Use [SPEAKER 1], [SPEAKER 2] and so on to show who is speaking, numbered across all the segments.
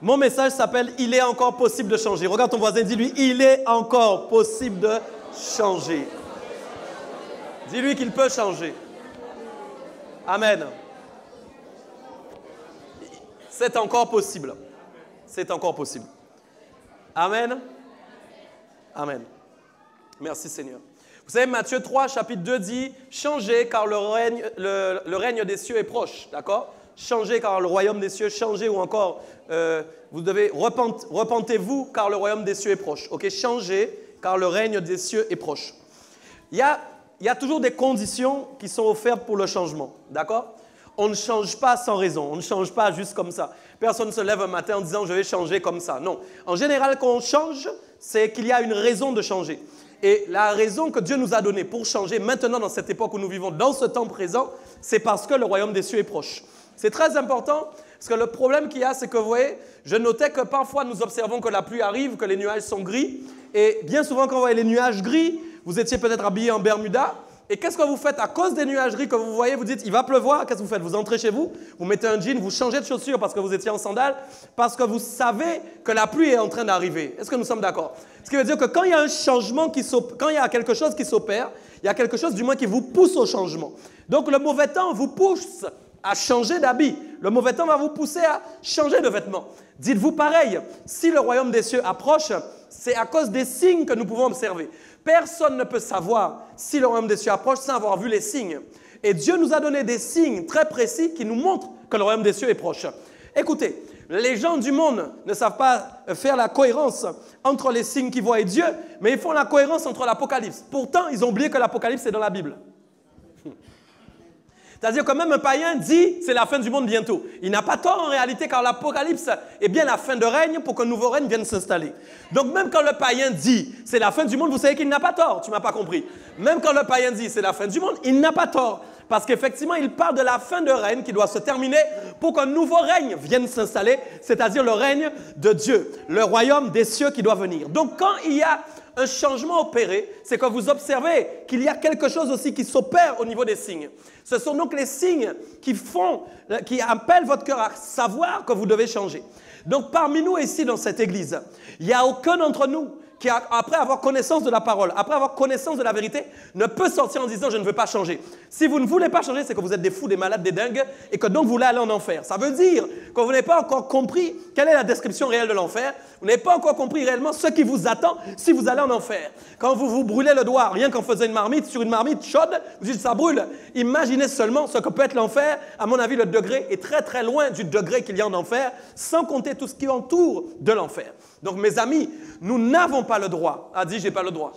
[SPEAKER 1] Mon message s'appelle « Il est encore possible de changer ». Regarde ton voisin, dis-lui « Il est encore possible de changer ». Dis-lui qu'il peut changer. Amen. C'est encore possible. C'est encore possible. Amen. Amen. Merci Seigneur. Vous savez, Matthieu 3, chapitre 2 dit « Changez car le règne des cieux est proche ». D'accord? Changez car le royaume des cieux, changez ou encore vous devez repentez-vous car le royaume des cieux est proche. Ok? Changez car le règne des cieux est proche. Il y a toujours des conditions qui sont offertes pour le changement. D'accord? On ne change pas sans raison, on ne change pas juste comme ça. Personne ne se lève un matin en disant « je vais changer comme ça ». Non. En général, quand on change, c'est qu'il y a une raison de changer. Et la raison que Dieu nous a donnée pour changer maintenant dans cette époque où nous vivons, dans ce temps présent, c'est parce que le royaume des cieux est proche. C'est très important parce que le problème qu'il y a, c'est que vous voyez, je notais que parfois nous observons que la pluie arrive, que les nuages sont gris. Et bien souvent, quand vous voyez les nuages gris, vous étiez peut-être habillé en Bermuda. Et qu'est-ce que vous faites à cause des nuages gris que vous voyez? Vous dites, il va pleuvoir. Qu'est-ce que vous faites? Vous entrez chez vous, vous mettez un jean, vous changez de chaussures parce que vous étiez en sandales, parce que vous savez que la pluie est en train d'arriver. Est-ce que nous sommes d'accord? Ce qui veut dire que quand il y a un changement, quand il y a quelque chose qui s'opère, il y a quelque chose du moins qui vous pousse au changement. Donc le mauvais temps vous pousse à changer d'habit. Le mauvais temps va vous pousser à changer de vêtements. Dites-vous pareil, si le royaume des cieux approche, c'est à cause des signes que nous pouvons observer. Personne ne peut savoir si le royaume des cieux approche sans avoir vu les signes. Et Dieu nous a donné des signes très précis qui nous montrent que le royaume des cieux est proche. Écoutez, les gens du monde ne savent pas faire la cohérence entre les signes qu'ils voient et Dieu, mais ils font la cohérence entre l'Apocalypse. Pourtant, ils ont oublié que l'Apocalypse est dans la Bible. C'est-à-dire que même un païen dit c'est la fin du monde bientôt. Il n'a pas tort en réalité car l'Apocalypse est bien la fin de règne pour qu'un nouveau règne vienne s'installer. Donc même quand le païen dit c'est la fin du monde, vous savez qu'il n'a pas tort. Tu ne m'as pas compris. Même quand le païen dit c'est la fin du monde, il n'a pas tort. Parce qu'effectivement, il parle de la fin de règne qui doit se terminer pour qu'un nouveau règne vienne s'installer, c'est-à-dire le règne de Dieu, le royaume des cieux qui doit venir. Donc quand il y a un changement opéré, c'est que vous observez qu'il y a quelque chose aussi qui s'opère au niveau des signes. Ce sont donc les signes qui appellent votre cœur à savoir que vous devez changer. Donc parmi nous ici dans cette église, il n'y a aucun d'entre nous qui, après avoir connaissance de la parole, après avoir connaissance de la vérité, ne peut sortir en disant « je ne veux pas changer ». Si vous ne voulez pas changer, c'est que vous êtes des fous, des malades, des dingues et que donc vous voulez aller en enfer. Ça veut dire que vous n'avez pas encore compris quelle est la description réelle de l'enfer. Vous n'avez pas encore compris réellement ce qui vous attend si vous allez en enfer. Quand vous vous brûlez le doigt, rien qu'en faisant une marmite sur une marmite chaude, vous dites « ça brûle ». Imaginez seulement ce que peut être l'enfer. À mon avis, le degré est très très loin du degré qu'il y a en enfer, sans compter tout ce qui entoure de l'enfer. Donc mes amis, nous n'avons pas le droit. Ah, dis, j'ai pas le droit.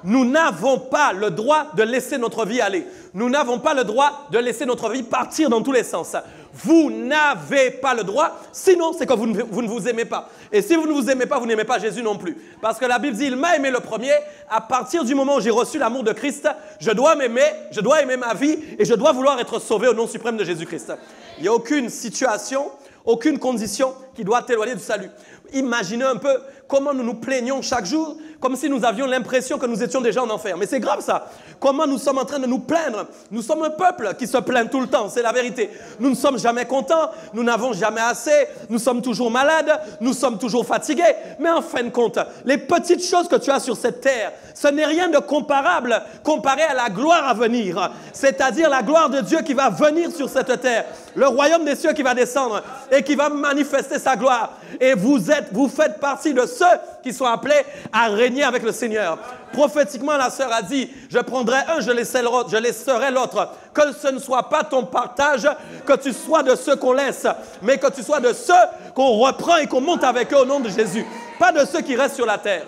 [SPEAKER 1] Nous n'avons pas le droit de laisser notre vie aller. Nous n'avons pas le droit de laisser notre vie partir dans tous les sens. Vous n'avez pas le droit, sinon c'est que vous ne vous aimez pas. Et si vous ne vous aimez pas, vous n'aimez pas Jésus non plus. Parce que la Bible dit, il m'a aimé le premier. À partir du moment où j'ai reçu l'amour de Christ, je dois m'aimer, je dois aimer ma vie et je dois vouloir être sauvé au nom suprême de Jésus-Christ. Il n'y a aucune situation, aucune condition qui doit t'éloigner du salut. Imaginez un peu comment nous nous plaignons chaque jour, comme si nous avions l'impression que nous étions déjà en enfer. Mais c'est grave ça. Comment nous sommes en train de nous plaindre. Nous sommes un peuple qui se plaint tout le temps, c'est la vérité. Nous ne sommes jamais contents, nous n'avons jamais assez, nous sommes toujours malades, nous sommes toujours fatigués. Mais en fin de compte, les petites choses que tu as sur cette terre, ce n'est rien de comparable comparé à la gloire à venir. C'est-à-dire la gloire de Dieu qui va venir sur cette terre. Le royaume des cieux qui va descendre et qui va manifester sa gloire. Et vous faites partie de ceux qui sont appelés à régner avec le Seigneur. Prophétiquement, la sœur a dit, je prendrai un, je laisserai l'autre. Que ce ne soit pas ton partage, que tu sois de ceux qu'on laisse, mais que tu sois de ceux qu'on reprend et qu'on monte avec eux au nom de Jésus. Pas de ceux qui restent sur la terre.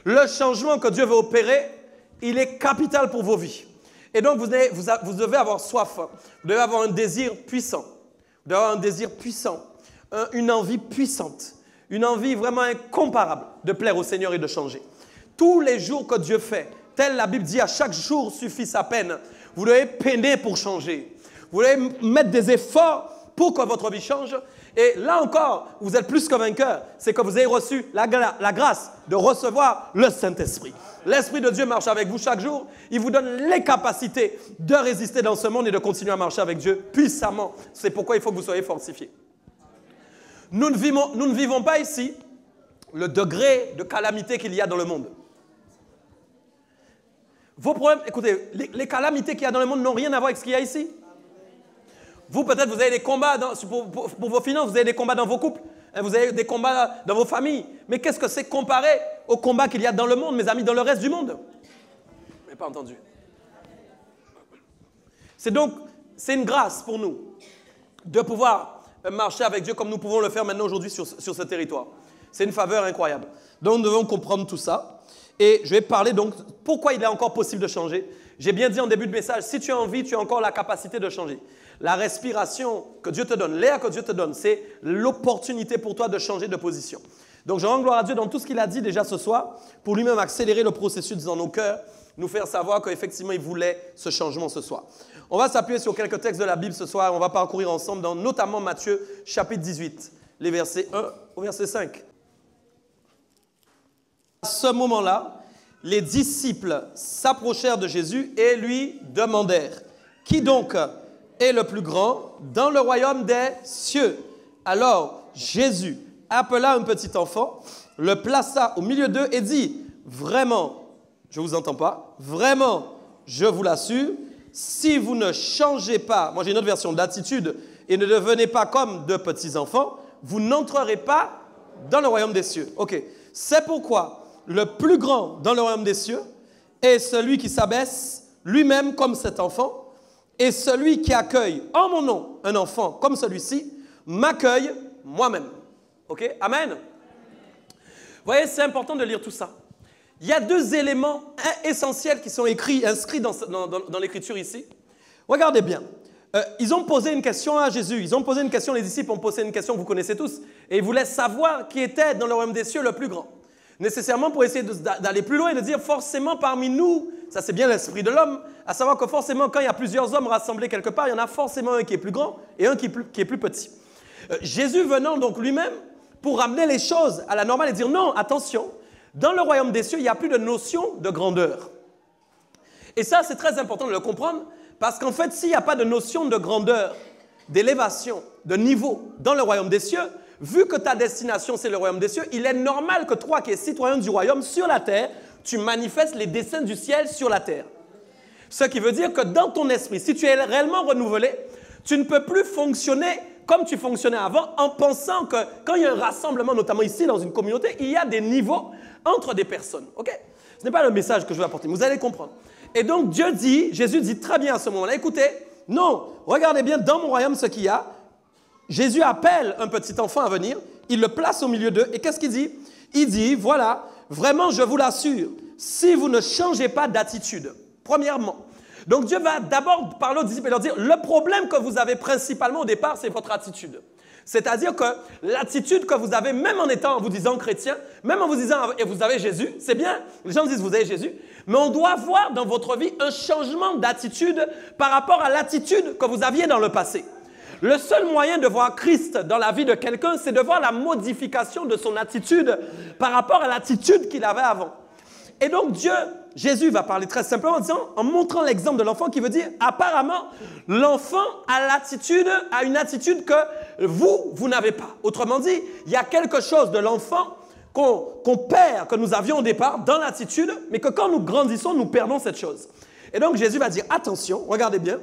[SPEAKER 1] Le changement que Dieu veut opérer, il est capital pour vos vies. Et donc, vous devez avoir soif, vous devez avoir un désir puissant. Vous devez avoir un désir puissant, une envie puissante, une envie vraiment incomparable de plaire au Seigneur et de changer. Tous les jours que Dieu fait, tel la Bible dit, à chaque jour suffit sa peine. Vous devez peiner pour changer. Vous devez mettre des efforts pour que votre vie change. Et là encore, vous êtes plus que vainqueur, c'est que vous avez reçu la grâce de recevoir le Saint-Esprit. L'Esprit de Dieu marche avec vous chaque jour. Il vous donne les capacités de résister dans ce monde et de continuer à marcher avec Dieu puissamment. C'est pourquoi il faut que vous soyez fortifiés. Nous ne vivons pas ici le degré de calamité qu'il y a dans le monde. Vos problèmes, écoutez, les calamités qu'il y a dans le monde n'ont rien à voir avec ce qu'il y a ici. Vous, peut-être, vous avez des combats pour vos finances, vous avez des combats dans vos couples, vous avez des combats dans vos familles. Mais qu'est-ce que c'est comparé aux combats qu'il y a dans le monde, mes amis, dans le reste du monde? Vous n'avez pas entendu. C'est une grâce pour nous de pouvoir marcher avec Dieu comme nous pouvons le faire maintenant aujourd'hui sur ce territoire. C'est une faveur incroyable. Donc, nous devons comprendre tout ça. Et je vais parler donc pourquoi il est encore possible de changer. J'ai bien dit en début de message, si tu as envie, tu as encore la capacité de changer. La respiration que Dieu te donne, l'air que Dieu te donne, c'est l'opportunité pour toi de changer de position. Donc, je rends gloire à Dieu dans tout ce qu'il a dit déjà ce soir pour lui-même accélérer le processus dans nos cœurs, nous faire savoir qu'effectivement, il voulait ce changement ce soir. On va s'appuyer sur quelques textes de la Bible ce soir. On va parcourir ensemble dans notamment Matthieu chapitre 18, les versets 1 au verset 5. À ce moment-là, les disciples s'approchèrent de Jésus et lui demandèrent « Qui donc est le plus grand dans le royaume des cieux ?» Alors Jésus appela un petit enfant, le plaça au milieu d'eux et dit « Vraiment, je ne vous entends pas, vraiment, je vous l'assure, si vous ne changez pas, moi j'ai une autre version d'attitude, et ne devenez pas comme de petits enfants, vous n'entrerez pas dans le royaume des cieux. » Ok, c'est pourquoi le plus grand dans le royaume des cieux est celui qui s'abaisse lui-même comme cet enfant, et celui qui accueille en mon nom un enfant comme celui-ci m'accueille moi-même. Ok? Amen? Vous voyez, c'est important de lire tout ça. Il y a deux éléments essentiels qui sont inscrits dans l'écriture ici. Regardez bien. Ils ont posé une question à Jésus. Ils ont posé une question, les disciples ont posé une question que vous connaissez tous. Et ils voulaient savoir qui était dans le royaume des cieux le plus grand. Nécessairement pour essayer d'aller plus loin et de dire forcément parmi nous, ça c'est bien l'esprit de l'homme, à savoir que forcément quand il y a plusieurs hommes rassemblés quelque part, il y en a forcément un qui est plus grand et un qui est plus petit. Jésus venant donc lui-même pour ramener les choses à la normale et dire non, attention, dans le royaume des cieux, il n'y a plus de notion de grandeur. Et ça c'est très important de le comprendre parce qu'en fait s'il n'y a pas de notion de grandeur, d'élévation, de niveau dans le royaume des cieux, vu que ta destination, c'est le royaume des cieux, il est normal que toi, qui es citoyen du royaume sur la terre, tu manifestes les desseins du ciel sur la terre. Ce qui veut dire que dans ton esprit, si tu es réellement renouvelé, tu ne peux plus fonctionner comme tu fonctionnais avant en pensant que quand il y a un rassemblement, notamment ici dans une communauté, il y a des niveaux entre des personnes. Ok? Ce n'est pas le message que je veux apporter, mais vous allez comprendre. Et donc Jésus dit très bien à ce moment-là, écoutez, non, regardez bien dans mon royaume ce qu'il y a. Jésus appelle un petit enfant à venir, il le place au milieu d'eux, et qu'est-ce qu'il dit? Il dit, voilà, vraiment je vous l'assure, si vous ne changez pas d'attitude, premièrement. Donc Dieu va d'abord parler aux disciples et leur dire, le problème que vous avez principalement au départ, c'est votre attitude. C'est-à-dire que l'attitude que vous avez, même en étant, en vous disant chrétien, même en vous disant, et vous avez Jésus, c'est bien, les gens disent, vous avez Jésus, mais on doit voir dans votre vie un changement d'attitude par rapport à l'attitude que vous aviez dans le passé. Le seul moyen de voir Christ dans la vie de quelqu'un, c'est de voir la modification de son attitude par rapport à l'attitude qu'il avait avant. Et donc Jésus va parler très simplement en montrant l'exemple de l'enfant qui veut dire, apparemment, l'enfant a une attitude que vous n'avez pas. Autrement dit, il y a quelque chose de l'enfant qu'on perd, que nous avions au départ dans l'attitude, mais que quand nous grandissons, nous perdons cette chose. Et donc Jésus va dire, attention, regardez bien,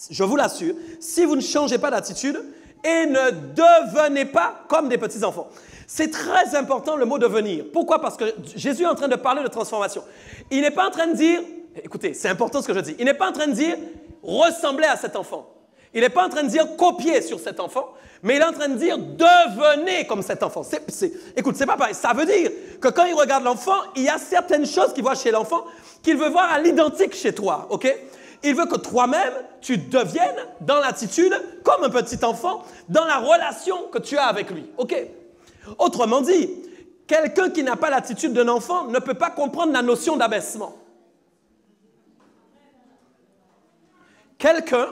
[SPEAKER 1] je vous l'assure, si vous ne changez pas d'attitude et ne devenez pas comme des petits-enfants. C'est très important le mot « devenir ». Pourquoi? Parce que Jésus est en train de parler de transformation. Il n'est pas en train de dire, écoutez, c'est important ce que je dis, il n'est pas en train de dire « ressembler à cet enfant ». Il n'est pas en train de dire « copier sur cet enfant », mais il est en train de dire « devenez comme cet enfant ». Écoute, c'est pas pareil. Ça veut dire que quand il regarde l'enfant, il y a certaines choses qu'il voit chez l'enfant qu'il veut voir à l'identique chez toi, ok? Il veut que toi-même, tu deviennes dans l'attitude comme un petit enfant, dans la relation que tu as avec lui. OK? Autrement dit, quelqu'un qui n'a pas l'attitude d'un enfant ne peut pas comprendre la notion d'abaissement. Quelqu'un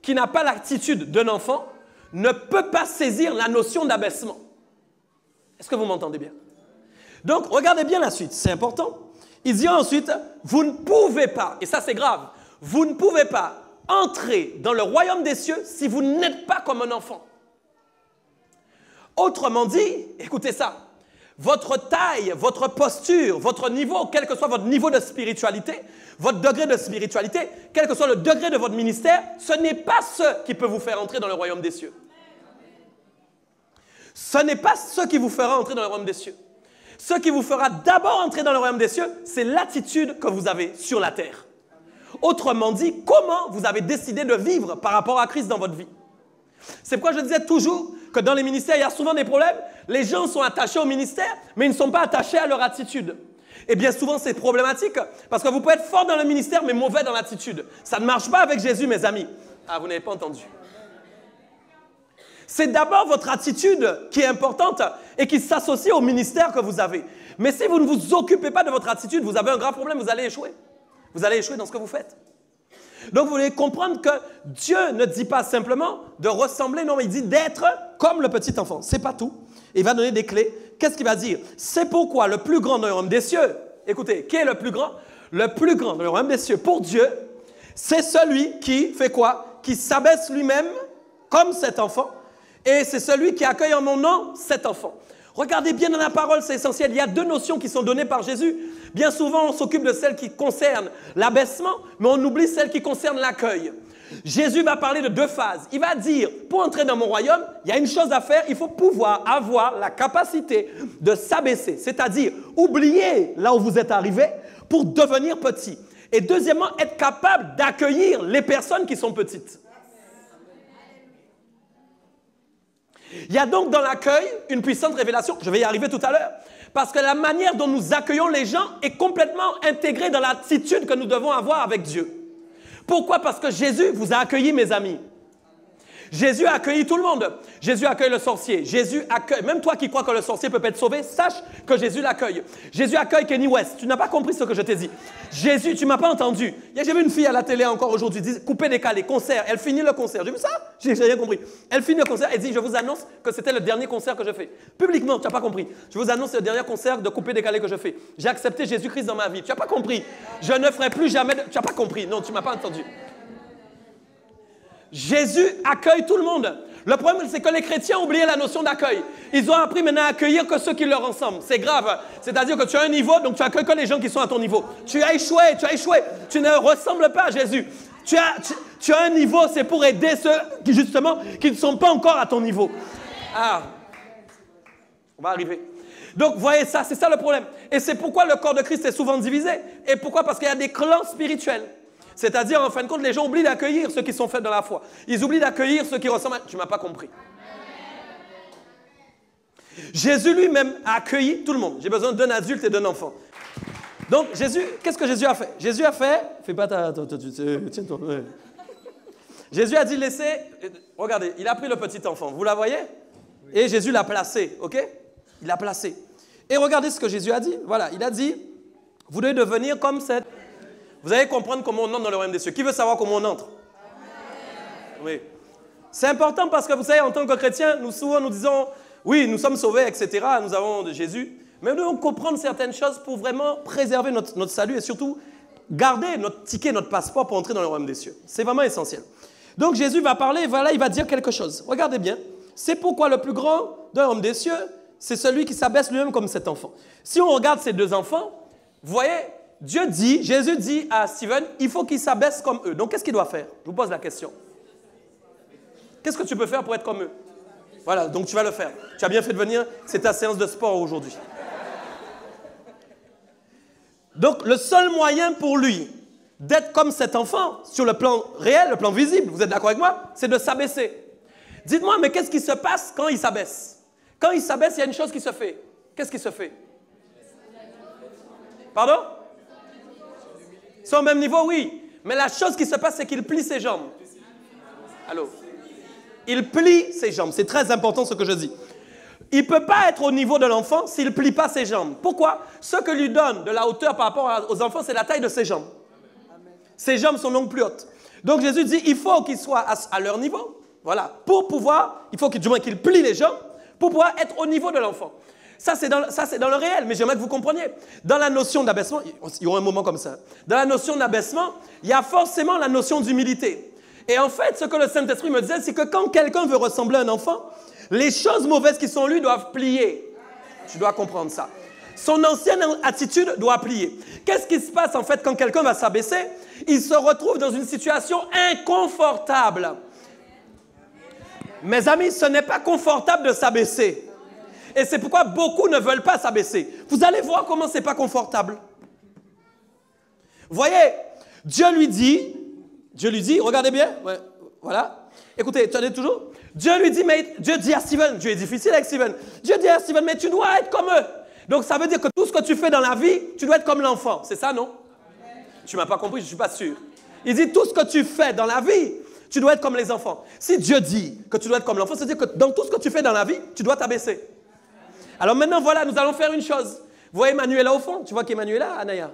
[SPEAKER 1] qui n'a pas l'attitude d'un enfant ne peut pas saisir la notion d'abaissement. Est-ce que vous m'entendez bien? Donc, regardez bien la suite, c'est important. Il dit ensuite, vous ne pouvez pas, et ça c'est grave, vous ne pouvez pas entrer dans le royaume des cieux si vous n'êtes pas comme un enfant. Autrement dit, écoutez ça, votre taille, votre posture, votre niveau, quel que soit votre niveau de spiritualité, votre degré de spiritualité, quel que soit le degré de votre ministère, ce n'est pas ce qui peut vous faire entrer dans le royaume des cieux. Ce n'est pas ce qui vous fera entrer dans le royaume des cieux. Ce qui vous fera d'abord entrer dans le royaume des cieux, c'est l'attitude que vous avez sur la terre. Autrement dit, comment vous avez décidé de vivre par rapport à Christ dans votre vie. C'est pourquoi je disais toujours que dans les ministères, il y a souvent des problèmes. Les gens sont attachés au ministère, mais ils ne sont pas attachés à leur attitude. Et bien souvent, c'est problématique parce que vous pouvez être fort dans le ministère, mais mauvais dans l'attitude. Ça ne marche pas avec Jésus, mes amis. Ah, vous n'avez pas entendu. C'est d'abord votre attitude qui est importante et qui s'associe au ministère que vous avez. Mais si vous ne vous occupez pas de votre attitude, vous avez un grave problème, vous allez échouer. Vous allez échouer dans ce que vous faites. Donc, vous devez comprendre que Dieu ne dit pas simplement de ressembler, non, il dit d'être comme le petit enfant. Ce n'est pas tout. Il va donner des clés. Qu'est-ce qu'il va dire? C'est pourquoi le plus grand dans le royaume des cieux, écoutez, qui est le plus grand? Le plus grand dans le royaume des cieux pour Dieu, c'est celui qui fait quoi? Qui s'abaisse lui-même comme cet enfant. Et c'est celui qui accueille en mon nom cet enfant. Regardez bien dans la parole, c'est essentiel. Il y a deux notions qui sont données par Jésus. Bien souvent, on s'occupe de celles qui concernent l'abaissement, mais on oublie celles qui concernent l'accueil. Jésus va parler de deux phases. Il va dire, pour entrer dans mon royaume, il y a une chose à faire, il faut pouvoir avoir la capacité de s'abaisser, c'est-à-dire oublier là où vous êtes arrivé pour devenir petit. Et deuxièmement, être capable d'accueillir les personnes qui sont petites. Il y a donc dans l'accueil une puissante révélation. Je vais y arriver tout à l'heure. Parce que la manière dont nous accueillons les gens est complètement intégrée dans l'attitude que nous devons avoir avec Dieu. Pourquoi? Parce que Jésus vous a accueillis, mes amis. Jésus a accueilli tout le monde. Jésus accueille le sorcier. Jésus accueille, même toi qui crois que le sorcier peut pas être sauvé, sache que Jésus l'accueille. Jésus accueille Kenny West. Tu n'as pas compris ce que je t'ai dit. Jésus, tu ne m'as pas entendu. J'ai vu une fille à la télé encore aujourd'hui, coupé décalé, concert. Elle finit le concert. J'ai vu ça? J'ai rien compris. Elle finit le concert et dit, je vous annonce que c'était le dernier concert que je fais. Publiquement, tu n'as pas compris. Je vous annonce le dernier concert de coupé décalé que je fais. J'ai accepté Jésus-Christ dans ma vie. Tu n'as pas compris. Je ne ferai plus jamais... Tu n'as pas compris. Non, tu ne m'as pas entendu. Jésus accueille tout le monde. Le problème, c'est que les chrétiens ont oublié la notion d'accueil. Ils ont appris maintenant à accueillir que ceux qui leur ressemblent. C'est grave. C'est-à-dire que tu as un niveau, donc tu accueilles que les gens qui sont à ton niveau. Tu as échoué, tu as échoué. Tu ne ressembles pas à Jésus. Tu as un niveau, c'est pour aider ceux qui, justement, qui ne sont pas encore à ton niveau. Ah, on va arriver. Donc, voyez ça, c'est ça le problème. Et c'est pourquoi le corps de Christ est souvent divisé. Et pourquoi? Parce qu'il y a des clans spirituels. C'est-à-dire, en fin de compte, les gens oublient d'accueillir ceux qui sont faits dans la foi. Ils oublient d'accueillir ceux qui ressemblent à... Tu ne m'as pas compris. Jésus lui-même a accueilli tout le monde. J'ai besoin d'un adulte et d'un enfant. Donc, Jésus, qu'est-ce que Jésus a fait? Jésus a fait... Fais pas ta... Tiens-toi. Jésus a dit, laissez... Regardez, il a pris le petit enfant. Vous la voyez? Et Jésus l'a placé, OK? Il l'a placé. Et regardez ce que Jésus a dit. Voilà, il a dit, vous devez devenir comme cette... Vous allez comprendre comment on entre dans le royaume des cieux. Qui veut savoir comment on entre? Oui. C'est important parce que vous savez, en tant que chrétiens, souvent nous disons, oui, nous sommes sauvés, etc. Nous avons de Jésus. Mais nous devons comprendre certaines choses pour vraiment préserver notre salut et surtout garder notre ticket, notre passeport pour entrer dans le royaume des cieux. C'est vraiment essentiel. Donc Jésus va parler, voilà, il va dire quelque chose. Regardez bien. C'est pourquoi le plus grand dans le royaume des cieux, c'est celui qui s'abaisse lui-même comme cet enfant. Si on regarde ces deux enfants, vous voyez... Jésus dit à Steven, il faut qu'il s'abaisse comme eux. Donc, qu'est-ce qu'il doit faire? Je vous pose la question. Qu'est-ce que tu peux faire pour être comme eux? Voilà, donc tu vas le faire. Tu as bien fait de venir, c'est ta séance de sport aujourd'hui. Donc, le seul moyen pour lui d'être comme cet enfant, sur le plan réel, le plan visible, vous êtes d'accord avec moi? C'est de s'abaisser. Dites-moi, mais qu'est-ce qui se passe quand il s'abaisse? Quand il s'abaisse, il y a une chose qui se fait. Qu'est-ce qui se fait? Pardon? C'est au même niveau, oui. Mais la chose qui se passe, c'est qu'il plie ses jambes. Allô? Il plie ses jambes. C'est très important ce que je dis. Il ne peut pas être au niveau de l'enfant s'il ne plie pas ses jambes. Pourquoi? Ce que lui donne de la hauteur par rapport aux enfants, c'est la taille de ses jambes. Ses jambes sont donc plus hautes. Donc Jésus dit, il faut qu'ils soient à leur niveau. Voilà. Pour pouvoir, il faut du moins qu'il plie les jambes pour pouvoir être au niveau de l'enfant. Ça, c'est dans le réel, mais j'aimerais que vous compreniez. Dans la notion d'abaissement, il y aura un moment comme ça. Dans la notion d'abaissement, il y a forcément la notion d'humilité. Et en fait, ce que le Saint-Esprit me disait, c'est que quand quelqu'un veut ressembler à un enfant, les choses mauvaises qui sont en lui doivent plier. Tu dois comprendre ça. Son ancienne attitude doit plier. Qu'est-ce qui se passe en fait quand quelqu'un va s'abaisser? Il se retrouve dans une situation inconfortable. Mes amis, ce n'est pas confortable de s'abaisser. Et c'est pourquoi beaucoup ne veulent pas s'abaisser. Vous allez voir comment ce n'est pas confortable. Vous voyez, Dieu lui dit, regardez bien, ouais, voilà. Écoutez, tenez toujours. Dieu lui dit, mais Dieu dit à Steven, Dieu est difficile avec Steven. Dieu dit à Steven, mais tu dois être comme eux. Donc ça veut dire que tout ce que tu fais dans la vie, tu dois être comme l'enfant. C'est ça, non? Tu ne m'as pas compris, je ne suis pas sûr. Il dit, tout ce que tu fais dans la vie, tu dois être comme les enfants. Si Dieu dit que tu dois être comme l'enfant, ça veut dire que dans tout ce que tu fais dans la vie, tu dois t'abaisser. Alors maintenant, voilà, nous allons faire une chose. Vous voyez Manuela au fond? Tu vois qu'Emmanuela, Anaya?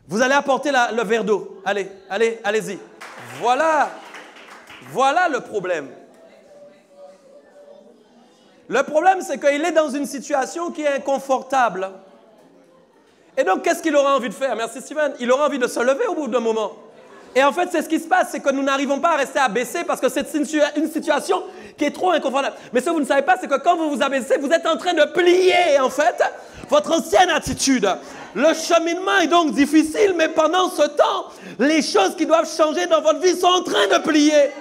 [SPEAKER 1] Vous allez apporter le verre d'eau. Allez-y. Voilà le problème. Le problème, c'est qu'il est dans une situation qui est inconfortable. Et donc, qu'est-ce qu'il aura envie de faire? Merci Steven. Il aura envie de se lever au bout d'un moment. Et en fait, c'est ce qui se passe, c'est que nous n'arrivons pas à rester abaissés parce que c'est une situation qui est trop inconfortable. Mais ce que vous ne savez pas, c'est que quand vous vous abaissez, vous êtes en train de plier, en fait, votre ancienne attitude. Le cheminement est donc difficile, mais pendant ce temps, les choses qui doivent changer dans votre vie sont en train de plier.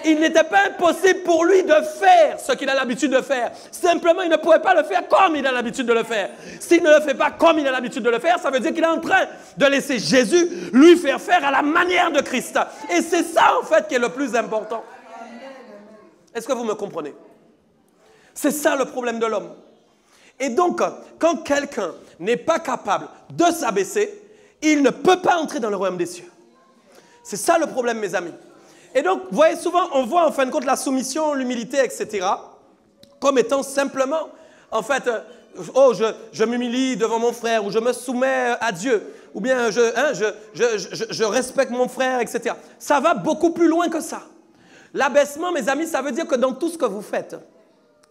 [SPEAKER 1] Il n'était pas impossible pour lui de faire ce qu'il a l'habitude de faire. Simplement, il ne pouvait pas le faire comme il a l'habitude de le faire. S'il ne le fait pas comme il a l'habitude de le faire, ça veut dire qu'il est en train de laisser Jésus lui faire faire à la manière de Christ. Et c'est ça, en fait, qui est le plus important. Est-ce que vous me comprenez? C'est ça le problème de l'homme. Et donc, quand quelqu'un n'est pas capable de s'abaisser, il ne peut pas entrer dans le royaume des cieux. C'est ça le problème, mes amis. Et donc, vous voyez, souvent, on voit en fin de compte la soumission, l'humilité, etc., comme étant simplement, en fait, je m'humilie devant mon frère, ou je me soumets à Dieu, ou bien je respecte mon frère, etc. Ça va beaucoup plus loin que ça. L'abaissement, mes amis, ça veut dire que dans tout ce que vous faites,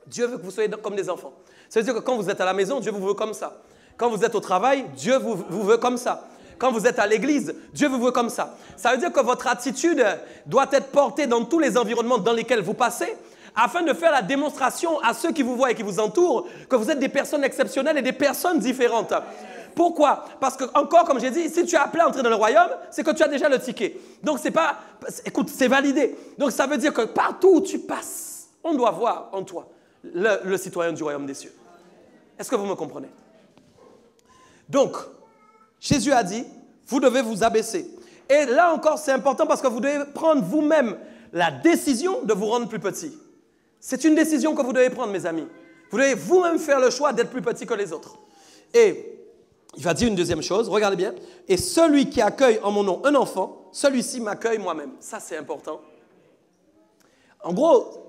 [SPEAKER 1] Dieu veut que vous soyez comme des enfants. Ça veut dire que quand vous êtes à la maison, Dieu vous veut comme ça. Quand vous êtes au travail, Dieu vous veut comme ça. Quand vous êtes à l'église, Dieu vous veut comme ça. Ça veut dire que votre attitude doit être portée dans tous les environnements dans lesquels vous passez, afin de faire la démonstration à ceux qui vous voient et qui vous entourent que vous êtes des personnes exceptionnelles et des personnes différentes. Pourquoi? Parce que, encore, comme j'ai dit, si tu es appelé à entrer dans le royaume, c'est que tu as déjà le ticket. Donc, c'est pas... Écoute, c'est validé. Donc, ça veut dire que partout où tu passes, on doit voir en toi le citoyen du royaume des cieux. Est-ce que vous me comprenez? Donc, Jésus a dit, vous devez vous abaisser. Et là encore, c'est important parce que vous devez prendre vous-même la décision de vous rendre plus petit. C'est une décision que vous devez prendre, mes amis. Vous devez vous-même faire le choix d'être plus petit que les autres. Et il va dire une deuxième chose, regardez bien. Et celui qui accueille en mon nom un enfant, celui-ci m'accueille moi-même. Ça, c'est important. En gros,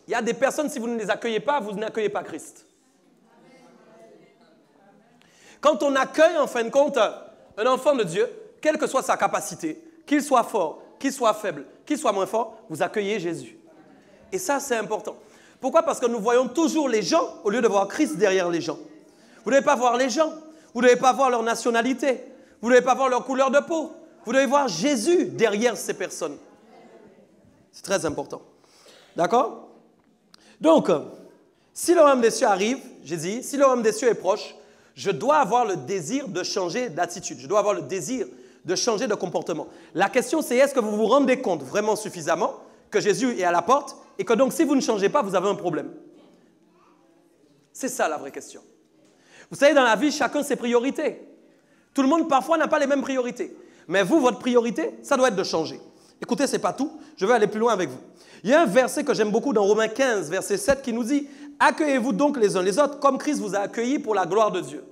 [SPEAKER 1] il y a des personnes, si vous ne les accueillez pas, vous n'accueillez pas Christ. Quand on accueille, en fin de compte, un enfant de Dieu, quelle que soit sa capacité, qu'il soit fort, qu'il soit faible, qu'il soit moins fort, vous accueillez Jésus. Et ça, c'est important. Pourquoi? Parce que nous voyons toujours les gens au lieu de voir Christ derrière les gens. Vous ne devez pas voir les gens. Vous ne devez pas voir leur nationalité. Vous ne devez pas voir leur couleur de peau. Vous devez voir Jésus derrière ces personnes. C'est très important. D'accord? Donc, si le royaume des cieux arrive, j'ai dit, si le royaume des cieux est proche, je dois avoir le désir de changer d'attitude. Je dois avoir le désir de changer de comportement. La question, c'est est-ce que vous vous rendez compte vraiment suffisamment que Jésus est à la porte et que donc si vous ne changez pas, vous avez un problème? C'est ça la vraie question. Vous savez, dans la vie, chacun ses priorités. Tout le monde, parfois, n'a pas les mêmes priorités. Mais vous, votre priorité, ça doit être de changer. Écoutez, ce n'est pas tout. Je vais aller plus loin avec vous. Il y a un verset que j'aime beaucoup dans Romains 15, verset 7, qui nous dit « Accueillez-vous donc les uns les autres comme Christ vous a accueillis pour la gloire de Dieu. »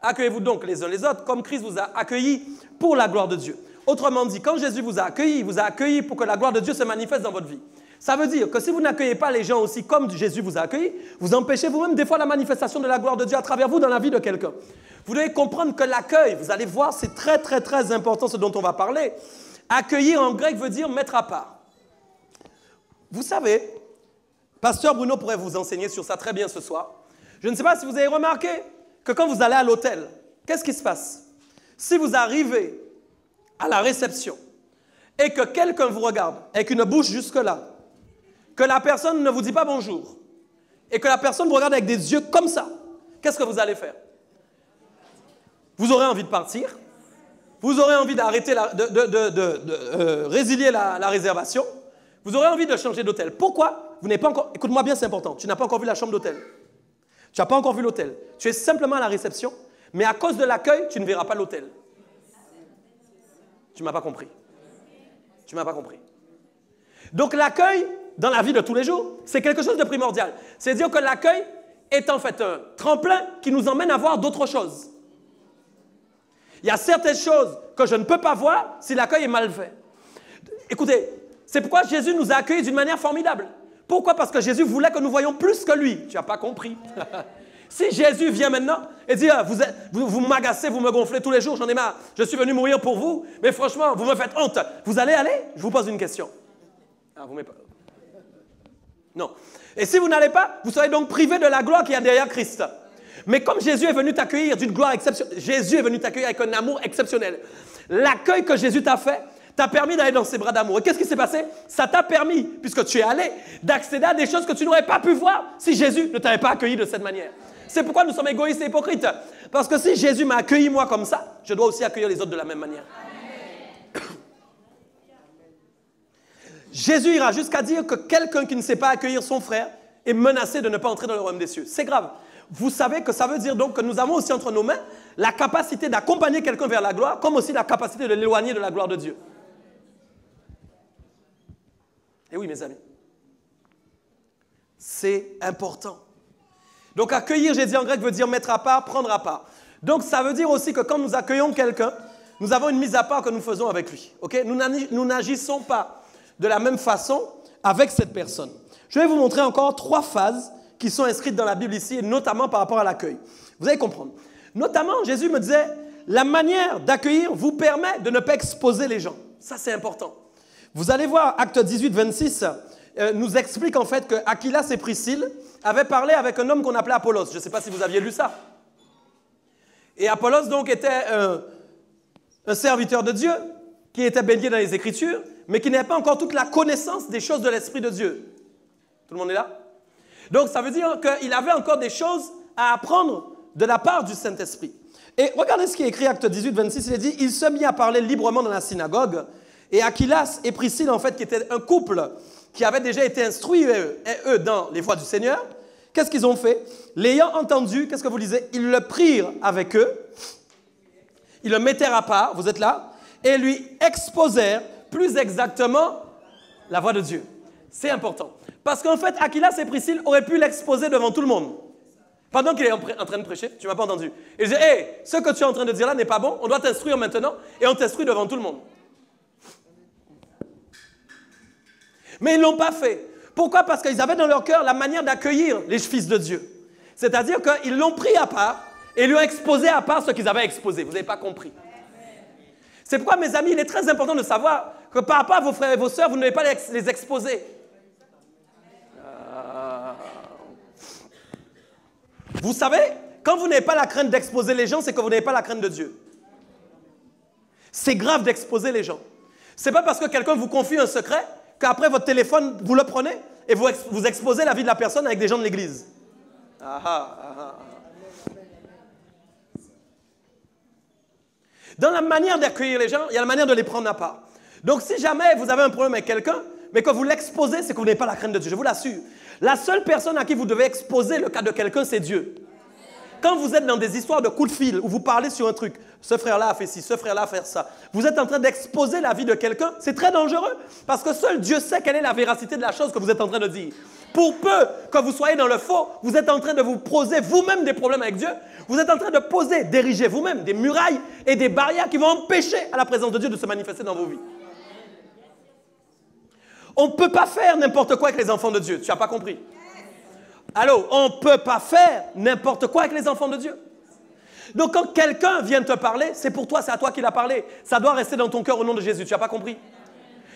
[SPEAKER 1] Accueillez-vous donc les uns les autres comme Christ vous a accueillis pour la gloire de Dieu. Autrement dit, quand Jésus vous a accueilli pour que la gloire de Dieu se manifeste dans votre vie. Ça veut dire que si vous n'accueillez pas les gens aussi comme Jésus vous a accueilli, vous empêchez vous-même des fois la manifestation de la gloire de Dieu à travers vous dans la vie de quelqu'un. Vous devez comprendre que l'accueil, vous allez voir, c'est très, très, très important ce dont on va parler. Accueillir en grec veut dire mettre à part. Vous savez, Pasteur Bruno pourrait vous enseigner sur ça très bien ce soir. Je ne sais pas si vous avez remarqué que quand vous allez à l'hôtel, qu'est-ce qui se passe? Si vous arrivez à la réception et que quelqu'un vous regarde avec une bouche jusque-là, que la personne ne vous dit pas bonjour et que la personne vous regarde avec des yeux comme ça, qu'est-ce que vous allez faire? Vous aurez envie de partir, vous aurez envie d'arrêter, résilier la réservation, vous aurez envie de changer d'hôtel. Pourquoi? Vous n'avez pas encore, écoute-moi bien, c'est important, tu n'as pas encore vu la chambre d'hôtel. Tu n'as pas encore vu l'hôtel. Tu es simplement à la réception, mais à cause de l'accueil, tu ne verras pas l'hôtel. Tu ne m'as pas compris. Tu ne m'as pas compris. Donc l'accueil, dans la vie de tous les jours, c'est quelque chose de primordial. C'est-à-dire que l'accueil est en fait un tremplin qui nous emmène à voir d'autres choses. Il y a certaines choses que je ne peux pas voir si l'accueil est mal fait. Écoutez, c'est pourquoi Jésus nous a accueillis d'une manière formidable. Pourquoi? Parce que Jésus voulait que nous voyions plus que lui. Tu n'as pas compris. Si Jésus vient maintenant et dit vous m'agacez, vous me gonflez tous les jours, j'en ai marre, je suis venu mourir pour vous, mais franchement, vous me faites honte. Vous allez aller? Je vous pose une question. Ah, vous m'avez pas... Non. Et si vous n'allez pas, vous serez donc privé de la gloire qu'il y a derrière Christ. Mais comme Jésus est venu t'accueillir d'une gloire exceptionnelle, Jésus est venu t'accueillir avec un amour exceptionnel. L'accueil que Jésus t'a fait t'a permis d'aller dans ses bras d'amour. Et qu'est-ce qui s'est passé? Ça t'a permis, puisque tu es allé, d'accéder à des choses que tu n'aurais pas pu voir si Jésus ne t'avait pas accueilli de cette manière. C'est pourquoi nous sommes égoïstes et hypocrites. Parce que si Jésus m'a accueilli moi comme ça, je dois aussi accueillir les autres de la même manière. Jésus ira jusqu'à dire que quelqu'un qui ne sait pas accueillir son frère est menacé de ne pas entrer dans le royaume des cieux. C'est grave. Vous savez que ça veut dire donc que nous avons aussi entre nos mains la capacité d'accompagner quelqu'un vers la gloire, comme aussi la capacité de l'éloigner de la gloire de Dieu. Et oui, mes amis, c'est important. Donc accueillir, j'ai dit en grec, veut dire mettre à part, prendre à part. Donc ça veut dire aussi que quand nous accueillons quelqu'un, nous avons une mise à part que nous faisons avec lui. Okay? Nous n'agissons pas de la même façon avec cette personne. Je vais vous montrer encore 3 phases qui sont inscrites dans la Bible ici, et notamment par rapport à l'accueil. Vous allez comprendre. Notamment, Jésus me disait, la manière d'accueillir vous permet de ne pas exposer les gens. Ça, c'est important. Vous allez voir, Acte 18, 26, nous explique en fait que Aquilas et Priscille avaient parlé avec un homme qu'on appelait Apollos. Je ne sais pas si vous aviez lu ça. Et Apollos, donc, était un serviteur de Dieu qui était baigné dans les Écritures, mais qui n'avait pas encore toute la connaissance des choses de l'Esprit de Dieu. Tout le monde est là? Donc, ça veut dire qu'il avait encore des choses à apprendre de la part du Saint-Esprit. Et regardez ce qui est écrit, Acte 18, 26, il est dit « Il se mit à parler librement dans la synagogue, et Aquilas et Priscille, en fait, qui étaient un couple qui avait déjà été instruits, eux, dans les voies du Seigneur, qu'est-ce qu'ils ont fait? L'ayant entendu, qu'est-ce que vous lisez? Ils le prirent avec eux, ils le mettèrent à part, vous êtes là, et lui exposèrent plus exactement la voix de Dieu. C'est important. Parce qu'en fait, Aquilas et Priscille auraient pu l'exposer devant tout le monde. Pendant qu'il est en train de prêcher, tu ne m'as pas entendu. Il dit, hey, ce que tu es en train de dire là n'est pas bon, on doit t'instruire maintenant, et on t'instruit devant tout le monde. Mais ils ne l'ont pas fait. Pourquoi? Parce qu'ils avaient dans leur cœur la manière d'accueillir les fils de Dieu. C'est-à-dire qu'ils l'ont pris à part et lui ont exposé à part ce qu'ils avaient exposé. Vous n'avez pas compris. C'est pourquoi, mes amis, il est très important de savoir que par rapport à vos frères et vos sœurs, vous ne devez pas les exposer. Vous savez, quand vous n'avez pas la crainte d'exposer les gens, c'est que vous n'avez pas la crainte de Dieu. C'est grave d'exposer les gens. Ce n'est pas parce que quelqu'un vous confie un secret qu'après votre téléphone, vous le prenez et vous exposez la vie de la personne avec des gens de l'église. Dans la manière d'accueillir les gens, il y a la manière de les prendre à part. Donc, si jamais vous avez un problème avec quelqu'un, mais que vous l'exposez, c'est que vous n'avez pas la crainte de Dieu. Je vous l'assure. La seule personne à qui vous devez exposer le cas de quelqu'un, c'est Dieu. Quand vous êtes dans des histoires de coups de fil, où vous parlez sur un truc, ce frère-là a fait ci, ce frère-là a fait ça, vous êtes en train d'exposer la vie de quelqu'un, c'est très dangereux, parce que seul Dieu sait quelle est la véracité de la chose que vous êtes en train de dire. Pour peu que vous soyez dans le faux, vous êtes en train de vous poser vous-même des problèmes avec Dieu, vous êtes en train de poser, d'ériger vous-même des murailles et des barrières qui vont empêcher à la présence de Dieu de se manifester dans vos vies. On ne peut pas faire n'importe quoi avec les enfants de Dieu. Tu n'as pas compris? Allô, on ne peut pas faire n'importe quoi avec les enfants de Dieu. Donc quand quelqu'un vient te parler, c'est pour toi, c'est à toi qu'il a parlé. Ça doit rester dans ton cœur au nom de Jésus. Tu n'as pas compris?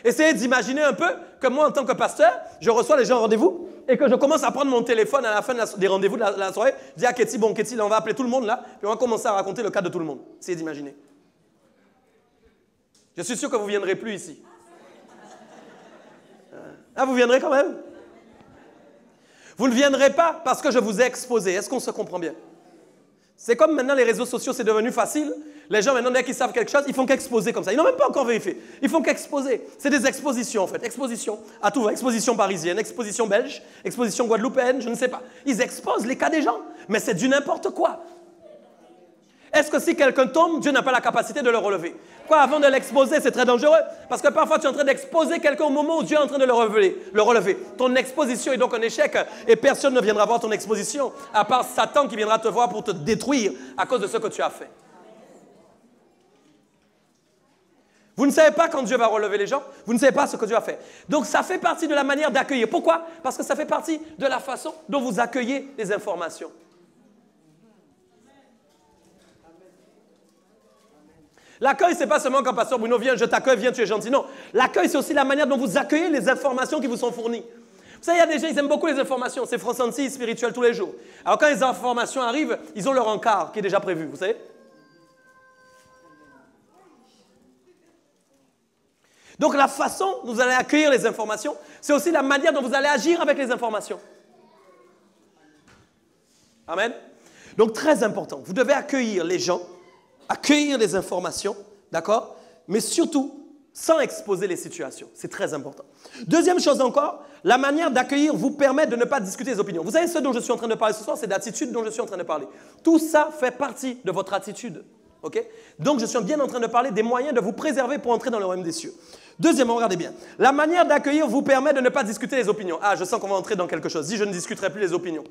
[SPEAKER 1] Essayez d'imaginer un peu que moi, en tant que pasteur, je reçois les gens en rendez-vous et que je commence à prendre mon téléphone à la fin des rendez-vous de la soirée. Je dis à Ketty, bon, Ketty, là, on va appeler tout le monde là, puis on va commencer à raconter le cas de tout le monde. Essayez d'imaginer. Je suis sûr que vous ne viendrez plus ici. Ah, vous viendrez quand même? Vous ne viendrez pas parce que je vous ai exposé. Est-ce qu'on se comprend bien? C'est comme maintenant les réseaux sociaux, c'est devenu facile. Les gens maintenant, dès qu'ils savent quelque chose, ils font qu'exposer comme ça. Ils n'ont même pas encore vérifié. Ils font qu'exposer. C'est des expositions en fait. Exposition à tout. Exposition parisienne, exposition belge, exposition guadeloupéenne, je ne sais pas. Ils exposent les cas des gens. Mais c'est du n'importe quoi. Est-ce que si quelqu'un tombe, Dieu n'a pas la capacité de le relever? Pourquoi avant de l'exposer, c'est très dangereux? Parce que parfois, tu es en train d'exposer quelqu'un au moment où Dieu est en train de le relever. Ton exposition est donc un échec et personne ne viendra voir ton exposition, à part Satan qui viendra te voir pour te détruire à cause de ce que tu as fait. Vous ne savez pas quand Dieu va relever les gens, vous ne savez pas ce que Dieu a fait. Donc, ça fait partie de la manière d'accueillir. Pourquoi? Parce que ça fait partie de la façon dont vous accueillez les informations. L'accueil, ce n'est pas seulement quand Pasteur Bruno vient, je t'accueille, viens, tu es gentil. Non, l'accueil, c'est aussi la manière dont vous accueillez les informations qui vous sont fournies. Vous savez, il y a des gens, ils aiment beaucoup les informations. C'est France 36, spirituel tous les jours. Alors, quand les informations arrivent, ils ont leur encart qui est déjà prévu, vous savez. Donc, la façon dont vous allez accueillir les informations, c'est aussi la manière dont vous allez agir avec les informations. Amen. Donc, très important. Vous devez accueillir les gens, accueillir les informations, d'accord? Mais surtout, sans exposer les situations. C'est très important. Deuxième chose encore, la manière d'accueillir vous permet de ne pas discuter les opinions. Vous savez, ce dont je suis en train de parler ce soir, c'est d'attitude dont je suis en train de parler. Tout ça fait partie de votre attitude. Okay? Donc, je suis bien en train de parler des moyens de vous préserver pour entrer dans le royaume des cieux. Deuxièmement, regardez bien. La manière d'accueillir vous permet de ne pas discuter les opinions. Ah, je sens qu'on va entrer dans quelque chose. Dis, je ne discuterai plus les opinions.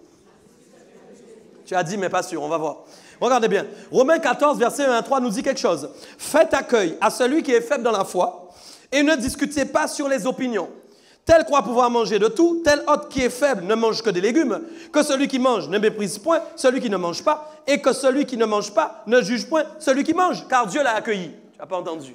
[SPEAKER 1] Tu as dit, mais pas sûr, on va voir. Regardez bien. Romains 14, verset 1 à 3 nous dit quelque chose. Faites accueil à celui qui est faible dans la foi et ne discutez pas sur les opinions. Tel croit pouvoir manger de tout, tel autre qui est faible ne mange que des légumes, que celui qui mange ne méprise point celui qui ne mange pas, et que celui qui ne mange pas ne juge point celui qui mange, car Dieu l'a accueilli. Tu n'as pas entendu?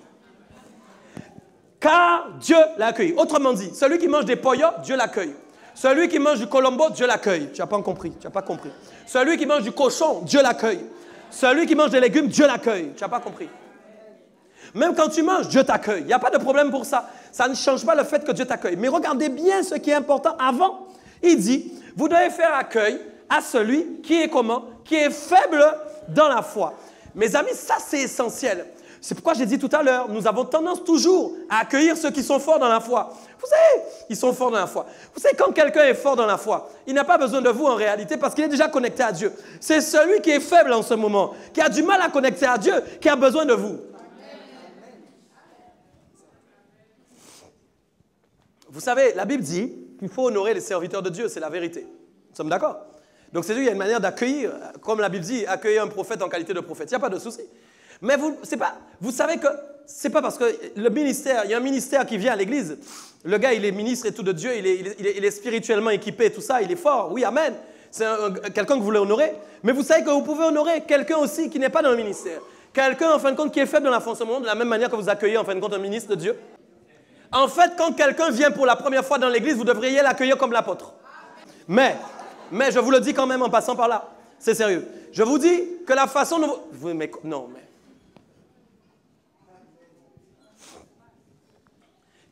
[SPEAKER 1] Car Dieu l'a accueilli. Autrement dit, celui qui mange des poyos, Dieu l'accueille. Celui qui mange du colombo, Dieu l'accueille. Tu n'as pas compris, tu n'as pas compris. Celui qui mange du cochon, Dieu l'accueille. Celui qui mange des légumes, Dieu l'accueille. Tu n'as pas compris. Même quand tu manges, Dieu t'accueille. Il n'y a pas de problème pour ça. Ça ne change pas le fait que Dieu t'accueille. Mais regardez bien ce qui est important avant. Il dit, vous devez faire accueil à celui qui est comment? Qui est faible dans la foi. Mes amis, ça c'est essentiel. C'est pourquoi j'ai dit tout à l'heure, nous avons tendance toujours à accueillir ceux qui sont forts dans la foi. Vous savez, ils sont forts dans la foi. Vous savez, quand quelqu'un est fort dans la foi, il n'a pas besoin de vous en réalité parce qu'il est déjà connecté à Dieu. C'est celui qui est faible en ce moment, qui a du mal à connecter à Dieu, qui a besoin de vous. Vous savez, la Bible dit qu'il faut honorer les serviteurs de Dieu, c'est la vérité. Nous sommes d'accord? Donc c'est sûr, il y a une manière d'accueillir, comme la Bible dit, accueillir un prophète en qualité de prophète. Il n'y a pas de souci. Mais vous savez que ce n'est pas parce que le ministère, il y a un ministère qui vient à l'église, le gars il est ministre et tout de Dieu, il est spirituellement équipé et tout ça, il est fort, oui, amen. C'est quelqu'un que vous voulez honorer. Mais vous savez que vous pouvez honorer quelqu'un aussi qui n'est pas dans le ministère. Quelqu'un en fin de compte qui est faible dans la foi en ce moment, de la même manière que vous accueillez en fin de compte un ministre de Dieu. En fait, quand quelqu'un vient pour la première fois dans l'église, vous devriez l'accueillir comme l'apôtre. Mais je vous le dis quand même en passant par là, c'est sérieux. Je vous dis que la façon dont vous... Non, mais...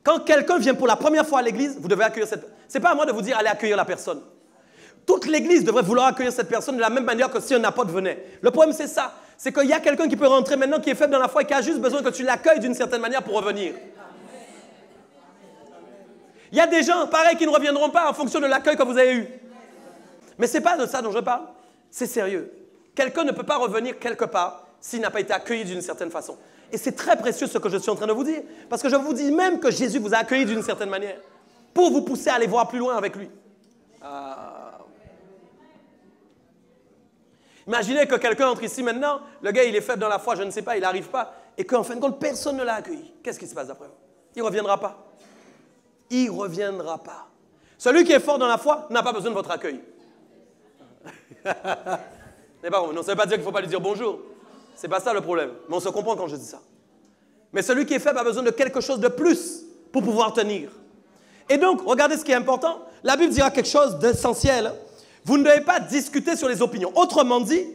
[SPEAKER 1] Quand quelqu'un vient pour la première fois à l'église, vous devez accueillir cette personne. Ce n'est pas à moi de vous dire allez accueillir la personne. Toute l'église devrait vouloir accueillir cette personne de la même manière que si un apôtre venait. Le problème, c'est ça. C'est qu'il y a quelqu'un qui peut rentrer maintenant qui est faible dans la foi et qui a juste besoin que tu l'accueilles d'une certaine manière pour revenir. Il y a des gens, pareil, qui ne reviendront pas en fonction de l'accueil que vous avez eu. Mais ce n'est pas de ça dont je parle. C'est sérieux. Quelqu'un ne peut pas revenir quelque part s'il n'a pas été accueilli d'une certaine façon. Et c'est très précieux ce que je suis en train de vous dire. Parce que je vous dis même que Jésus vous a accueilli d'une certaine manière. Pour vous pousser à aller voir plus loin avec lui. Imaginez que quelqu'un entre ici maintenant, le gars il est faible dans la foi, je ne sais pas, il n'arrive pas, et qu'en fin de compte, personne ne l'a accueilli. Qu'est-ce qui se passe après vous? Il ne reviendra pas. Il ne reviendra pas. Celui qui est fort dans la foi n'a pas besoin de votre accueil. Non, ça ne veut pas dire qu'il ne faut pas lui dire bonjour. Ce n'est pas ça le problème. Mais on se comprend quand je dis ça. Mais celui qui est faible a besoin de quelque chose de plus pour pouvoir tenir. Et donc, regardez ce qui est important. La Bible dira quelque chose d'essentiel. Vous ne devez pas discuter sur les opinions. Autrement dit,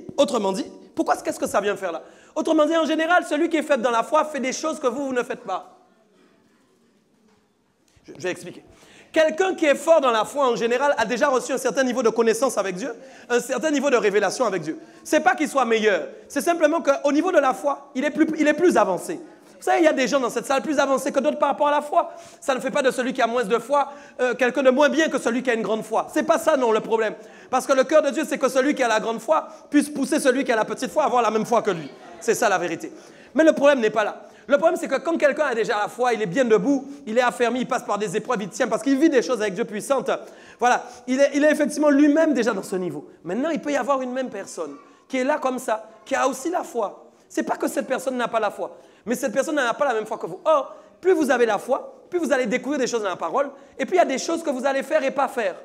[SPEAKER 1] qu'est-ce que ça vient faire là? Autrement dit, en général, celui qui est faible dans la foi fait des choses que vous ne faites pas. Je vais expliquer. Quelqu'un qui est fort dans la foi, en général, a déjà reçu un certain niveau de connaissance avec Dieu, un certain niveau de révélation avec Dieu. Ce n'est pas qu'il soit meilleur, c'est simplement qu'au niveau de la foi, il est plus avancé. Vous savez, il y a des gens dans cette salle plus avancés que d'autres par rapport à la foi. Ça ne fait pas de celui qui a moins de foi quelqu'un de moins bien que celui qui a une grande foi. Ce n'est pas ça, non, le problème. Parce que le cœur de Dieu, c'est que celui qui a la grande foi puisse pousser celui qui a la petite foi à avoir la même foi que lui. C'est ça la vérité. Mais le problème n'est pas là. Le problème, c'est que quand quelqu'un a déjà la foi, il est bien debout, il est affermi, il passe par des épreuves, il tient parce qu'il vit des choses avec Dieu puissantes. Voilà, il est effectivement lui-même déjà dans ce niveau. Maintenant, il peut y avoir une même personne qui est là comme ça, qui a aussi la foi. Ce n'est pas que cette personne n'a pas la foi, mais cette personne n'a pas la même foi que vous. Or, plus vous avez la foi, plus vous allez découvrir des choses dans la parole, et puis il y a des choses que vous allez faire et pas faire.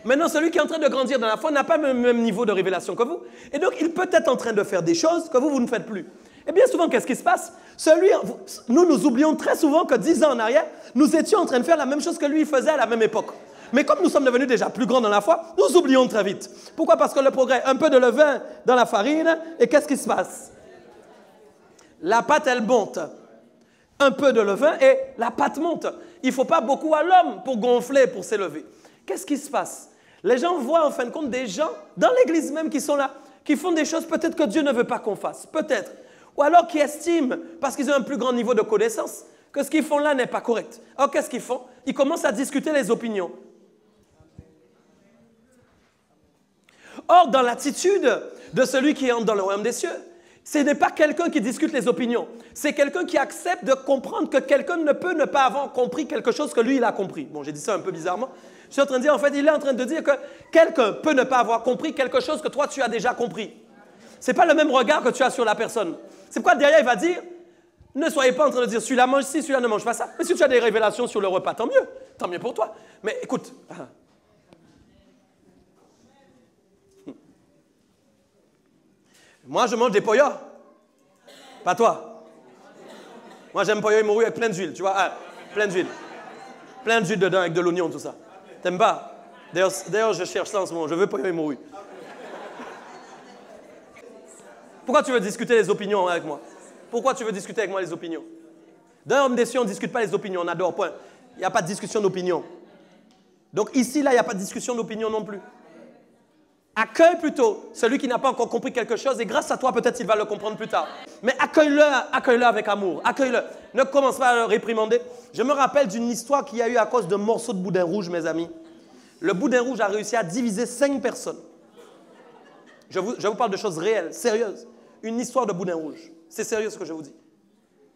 [SPEAKER 1] Maintenant, celui qui est en train de grandir dans la foi n'a pas le même niveau de révélation que vous, et donc il peut être en train de faire des choses que vous ne faites plus. Et bien souvent, qu'est-ce qui se passe? Nous oublions très souvent que 10 ans en arrière, nous étions en train de faire la même chose que lui faisait à la même époque. Mais comme nous sommes devenus déjà plus grands dans la foi, nous oublions très vite. Pourquoi? Parce que le progrès, un peu de levain dans la farine, et qu'est-ce qui se passe? La pâte, elle monte. Un peu de levain et la pâte monte. Il ne faut pas beaucoup à l'homme pour gonfler, pour s'élever. Qu'est-ce qui se passe? Les gens voient en fin de compte des gens dans l'église même qui sont là, qui font des choses peut-être que Dieu ne veut pas qu'on fasse. Peut-être. Ou alors qui estiment, parce qu'ils ont un plus grand niveau de connaissance, que ce qu'ils font là n'est pas correct. Alors qu'est-ce qu'ils font? Ils commencent à discuter les opinions. Or, dans l'attitude de celui qui entre dans le royaume des cieux, ce n'est pas quelqu'un qui discute les opinions. C'est quelqu'un qui accepte de comprendre que quelqu'un ne peut ne pas avoir compris quelque chose que lui, il a compris. Bon, j'ai dit ça un peu bizarrement. Je suis en train de dire, en fait, il est en train de dire que quelqu'un peut ne pas avoir compris quelque chose que toi, tu as déjà compris. Ce n'est pas le même regard que tu as sur la personne. C'est pourquoi derrière, il va dire, ne soyez pas en train de dire, celui-là mange ci, celui-là ne mange pas ça. Mais si tu as des révélations sur le repas, tant mieux pour toi. Mais écoute, moi, je mange des poyas. Pas toi. Moi, j'aime poya et morue avec plein d'huile, tu vois, plein d'huile. Plein d'huile dedans avec de l'oignon, tout ça. T'aimes pas? D'ailleurs, je cherche ça en ce moment. Je veux poya et morue. Pourquoi tu veux discuter les opinions avec moi? Pourquoi tu veux discuter avec moi les opinions? D'un homme des cieux, on ne discute pas les opinions, on adore, point. Il n'y a pas de discussion d'opinion. Donc ici, là, il n'y a pas de discussion d'opinion non plus. Accueille plutôt celui qui n'a pas encore compris quelque chose et grâce à toi, peut-être il va le comprendre plus tard. Mais accueille-le avec amour, accueille-le. Ne commence pas à le réprimander. Je me rappelle d'une histoire qu'il y a eu à cause d'un morceau de boudin rouge, mes amis. Le boudin rouge a réussi à diviser 5 personnes. Je vous parle de choses réelles, sérieuses. Une histoire de boudin rouge. C'est sérieux ce que je vous dis.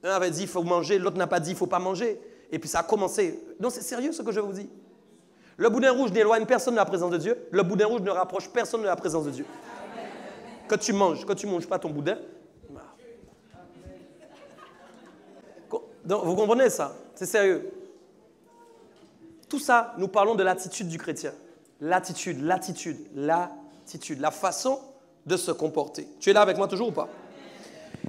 [SPEAKER 1] Un avait dit il faut manger, l'autre n'a pas dit il ne faut pas manger. Et puis ça a commencé. Non, c'est sérieux ce que je vous dis. Le boudin rouge n'éloigne personne de la présence de Dieu. Le boudin rouge ne rapproche personne de la présence de Dieu. Que tu manges pas ton boudin. Donc, vous comprenez ça? C'est sérieux. Tout ça, nous parlons de l'attitude du chrétien. L'attitude, la façon de se comporter. Tu es là avec moi toujours ou pas?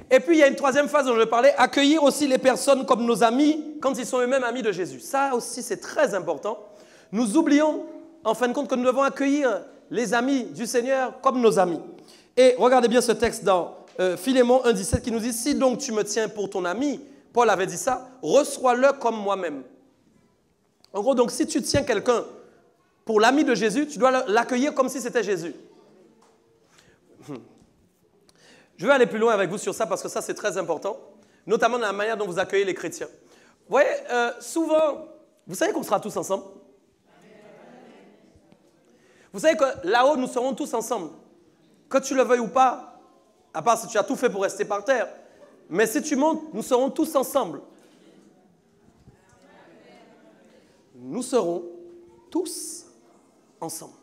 [SPEAKER 1] Et puis, il y a une troisième phase dont je parlais, accueillir aussi les personnes comme nos amis quand ils sont eux-mêmes amis de Jésus. Ça aussi, c'est très important. Nous oublions, en fin de compte, que nous devons accueillir les amis du Seigneur comme nos amis. Et regardez bien ce texte dans Philémon 1,17 qui nous dit « Si donc tu me tiens pour ton ami », Paul avait dit ça, « reçois-le comme moi-même ». En gros, donc, si tu tiens quelqu'un pour l'ami de Jésus, tu dois l'accueillir comme si c'était Jésus. Je vais aller plus loin avec vous sur ça parce que ça, c'est très important, notamment dans la manière dont vous accueillez les chrétiens. Vous voyez, souvent, vous savez qu'on sera tous ensemble? Vous savez que là-haut, nous serons tous ensemble. Que tu le veuilles ou pas, à part si tu as tout fait pour rester par terre, mais si tu montes, nous serons tous ensemble. Nous serons tous ensemble.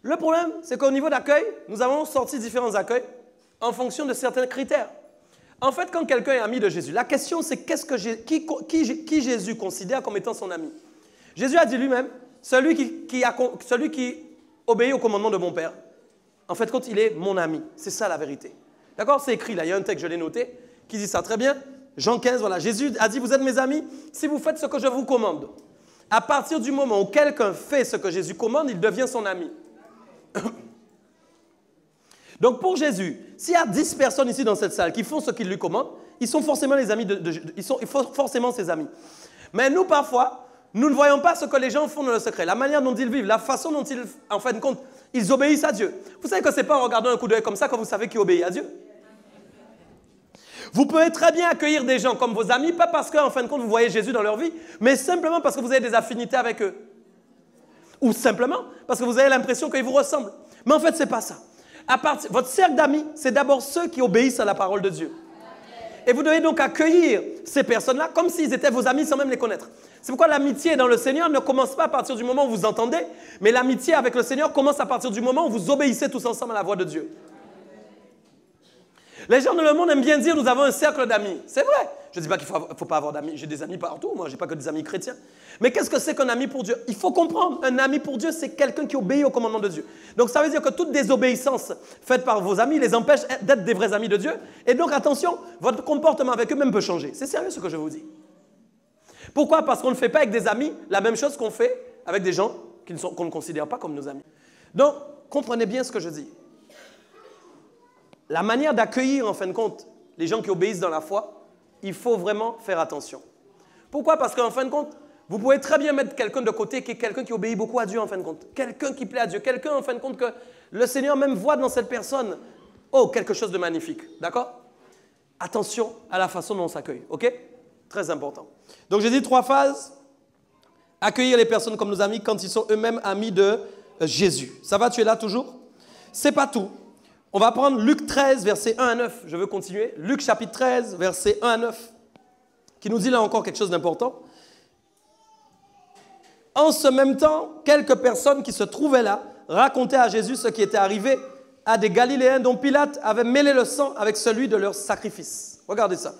[SPEAKER 1] Le problème, c'est qu'au niveau d'accueil, nous avons sorti différents accueils en fonction de certains critères. En fait, quand quelqu'un est ami de Jésus, la question c'est qui Jésus considère comme étant son ami. Jésus a dit lui-même, celui qui obéit au commandement de mon Père, en fait, quand il est mon ami. C'est ça la vérité. D'accord? C'est écrit là, il y a un texte, je l'ai noté, qui dit ça très bien. Jean 15, voilà. Jésus a dit, vous êtes mes amis si vous faites ce que je vous commande. À partir du moment où quelqu'un fait ce que Jésus commande, il devient son ami. Donc pour Jésus, s'il y a 10 personnes ici dans cette salle qui font ce qu'il lui commande, ils sont forcément les amis ils sont forcément ses amis. Mais nous, parfois, nous ne voyons pas ce que les gens font dans le secret, la manière dont ils vivent, la façon dont ils, en fin de compte, ils obéissent à Dieu. Vous savez que ce n'est pas en regardant un coup d'œil comme ça que vous savez qui obéit à Dieu. Vous pouvez très bien accueillir des gens comme vos amis, pas parce qu'en fin de compte, vous voyez Jésus dans leur vie, mais simplement parce que vous avez des affinités avec eux. Ou simplement parce que vous avez l'impression qu'ils vous ressemblent. Mais en fait, ce n'est pas ça. Votre cercle d'amis, c'est d'abord ceux qui obéissent à la parole de Dieu. Et vous devez donc accueillir ces personnes-là comme s'ils étaient vos amis sans même les connaître. C'est pourquoi l'amitié dans le Seigneur ne commence pas à partir du moment où vous entendez, mais l'amitié avec le Seigneur commence à partir du moment où vous obéissez tous ensemble à la voix de Dieu. Les gens dans le monde aiment bien dire nous avons un cercle d'amis. C'est vrai. Je ne dis pas qu'il ne faut pas avoir d'amis. J'ai des amis partout. Moi, je n'ai pas que des amis chrétiens. Mais qu'est-ce que c'est qu'un ami pour Dieu? Il faut comprendre. Un ami pour Dieu, c'est quelqu'un qui obéit au commandement de Dieu. Donc, ça veut dire que toute désobéissance faite par vos amis les empêche d'être des vrais amis de Dieu. Et donc, attention, votre comportement avec eux-mêmes peut changer. C'est sérieux ce que je vous dis. Pourquoi? Parce qu'on ne fait pas avec des amis la même chose qu'on fait avec des gens qu'on ne considère pas comme nos amis. Donc, comprenez bien ce que je dis. La manière d'accueillir, en fin de compte, les gens qui obéissent dans la foi, il faut vraiment faire attention. Pourquoi? Parce qu'en fin de compte, vous pouvez très bien mettre quelqu'un de côté qui est quelqu'un qui obéit beaucoup à Dieu, en fin de compte. Quelqu'un qui plaît à Dieu. Quelqu'un, en fin de compte, que le Seigneur même voit dans cette personne, oh, quelque chose de magnifique. D'accord? Attention à la façon dont on s'accueille. OK? Très important. Donc, j'ai dit 3 phases. Accueillir les personnes comme nos amis quand ils sont eux-mêmes amis de Jésus. Ça va, tu es là toujours? C'est pas tout. On va prendre Luc 13, versets 1 à 9. Je veux continuer. Luc chapitre 13, versets 1 à 9, qui nous dit là encore quelque chose d'important. En ce même temps, quelques personnes qui se trouvaient là racontaient à Jésus ce qui était arrivé à des Galiléens dont Pilate avait mêlé le sang avec celui de leur sacrifice. Regardez ça.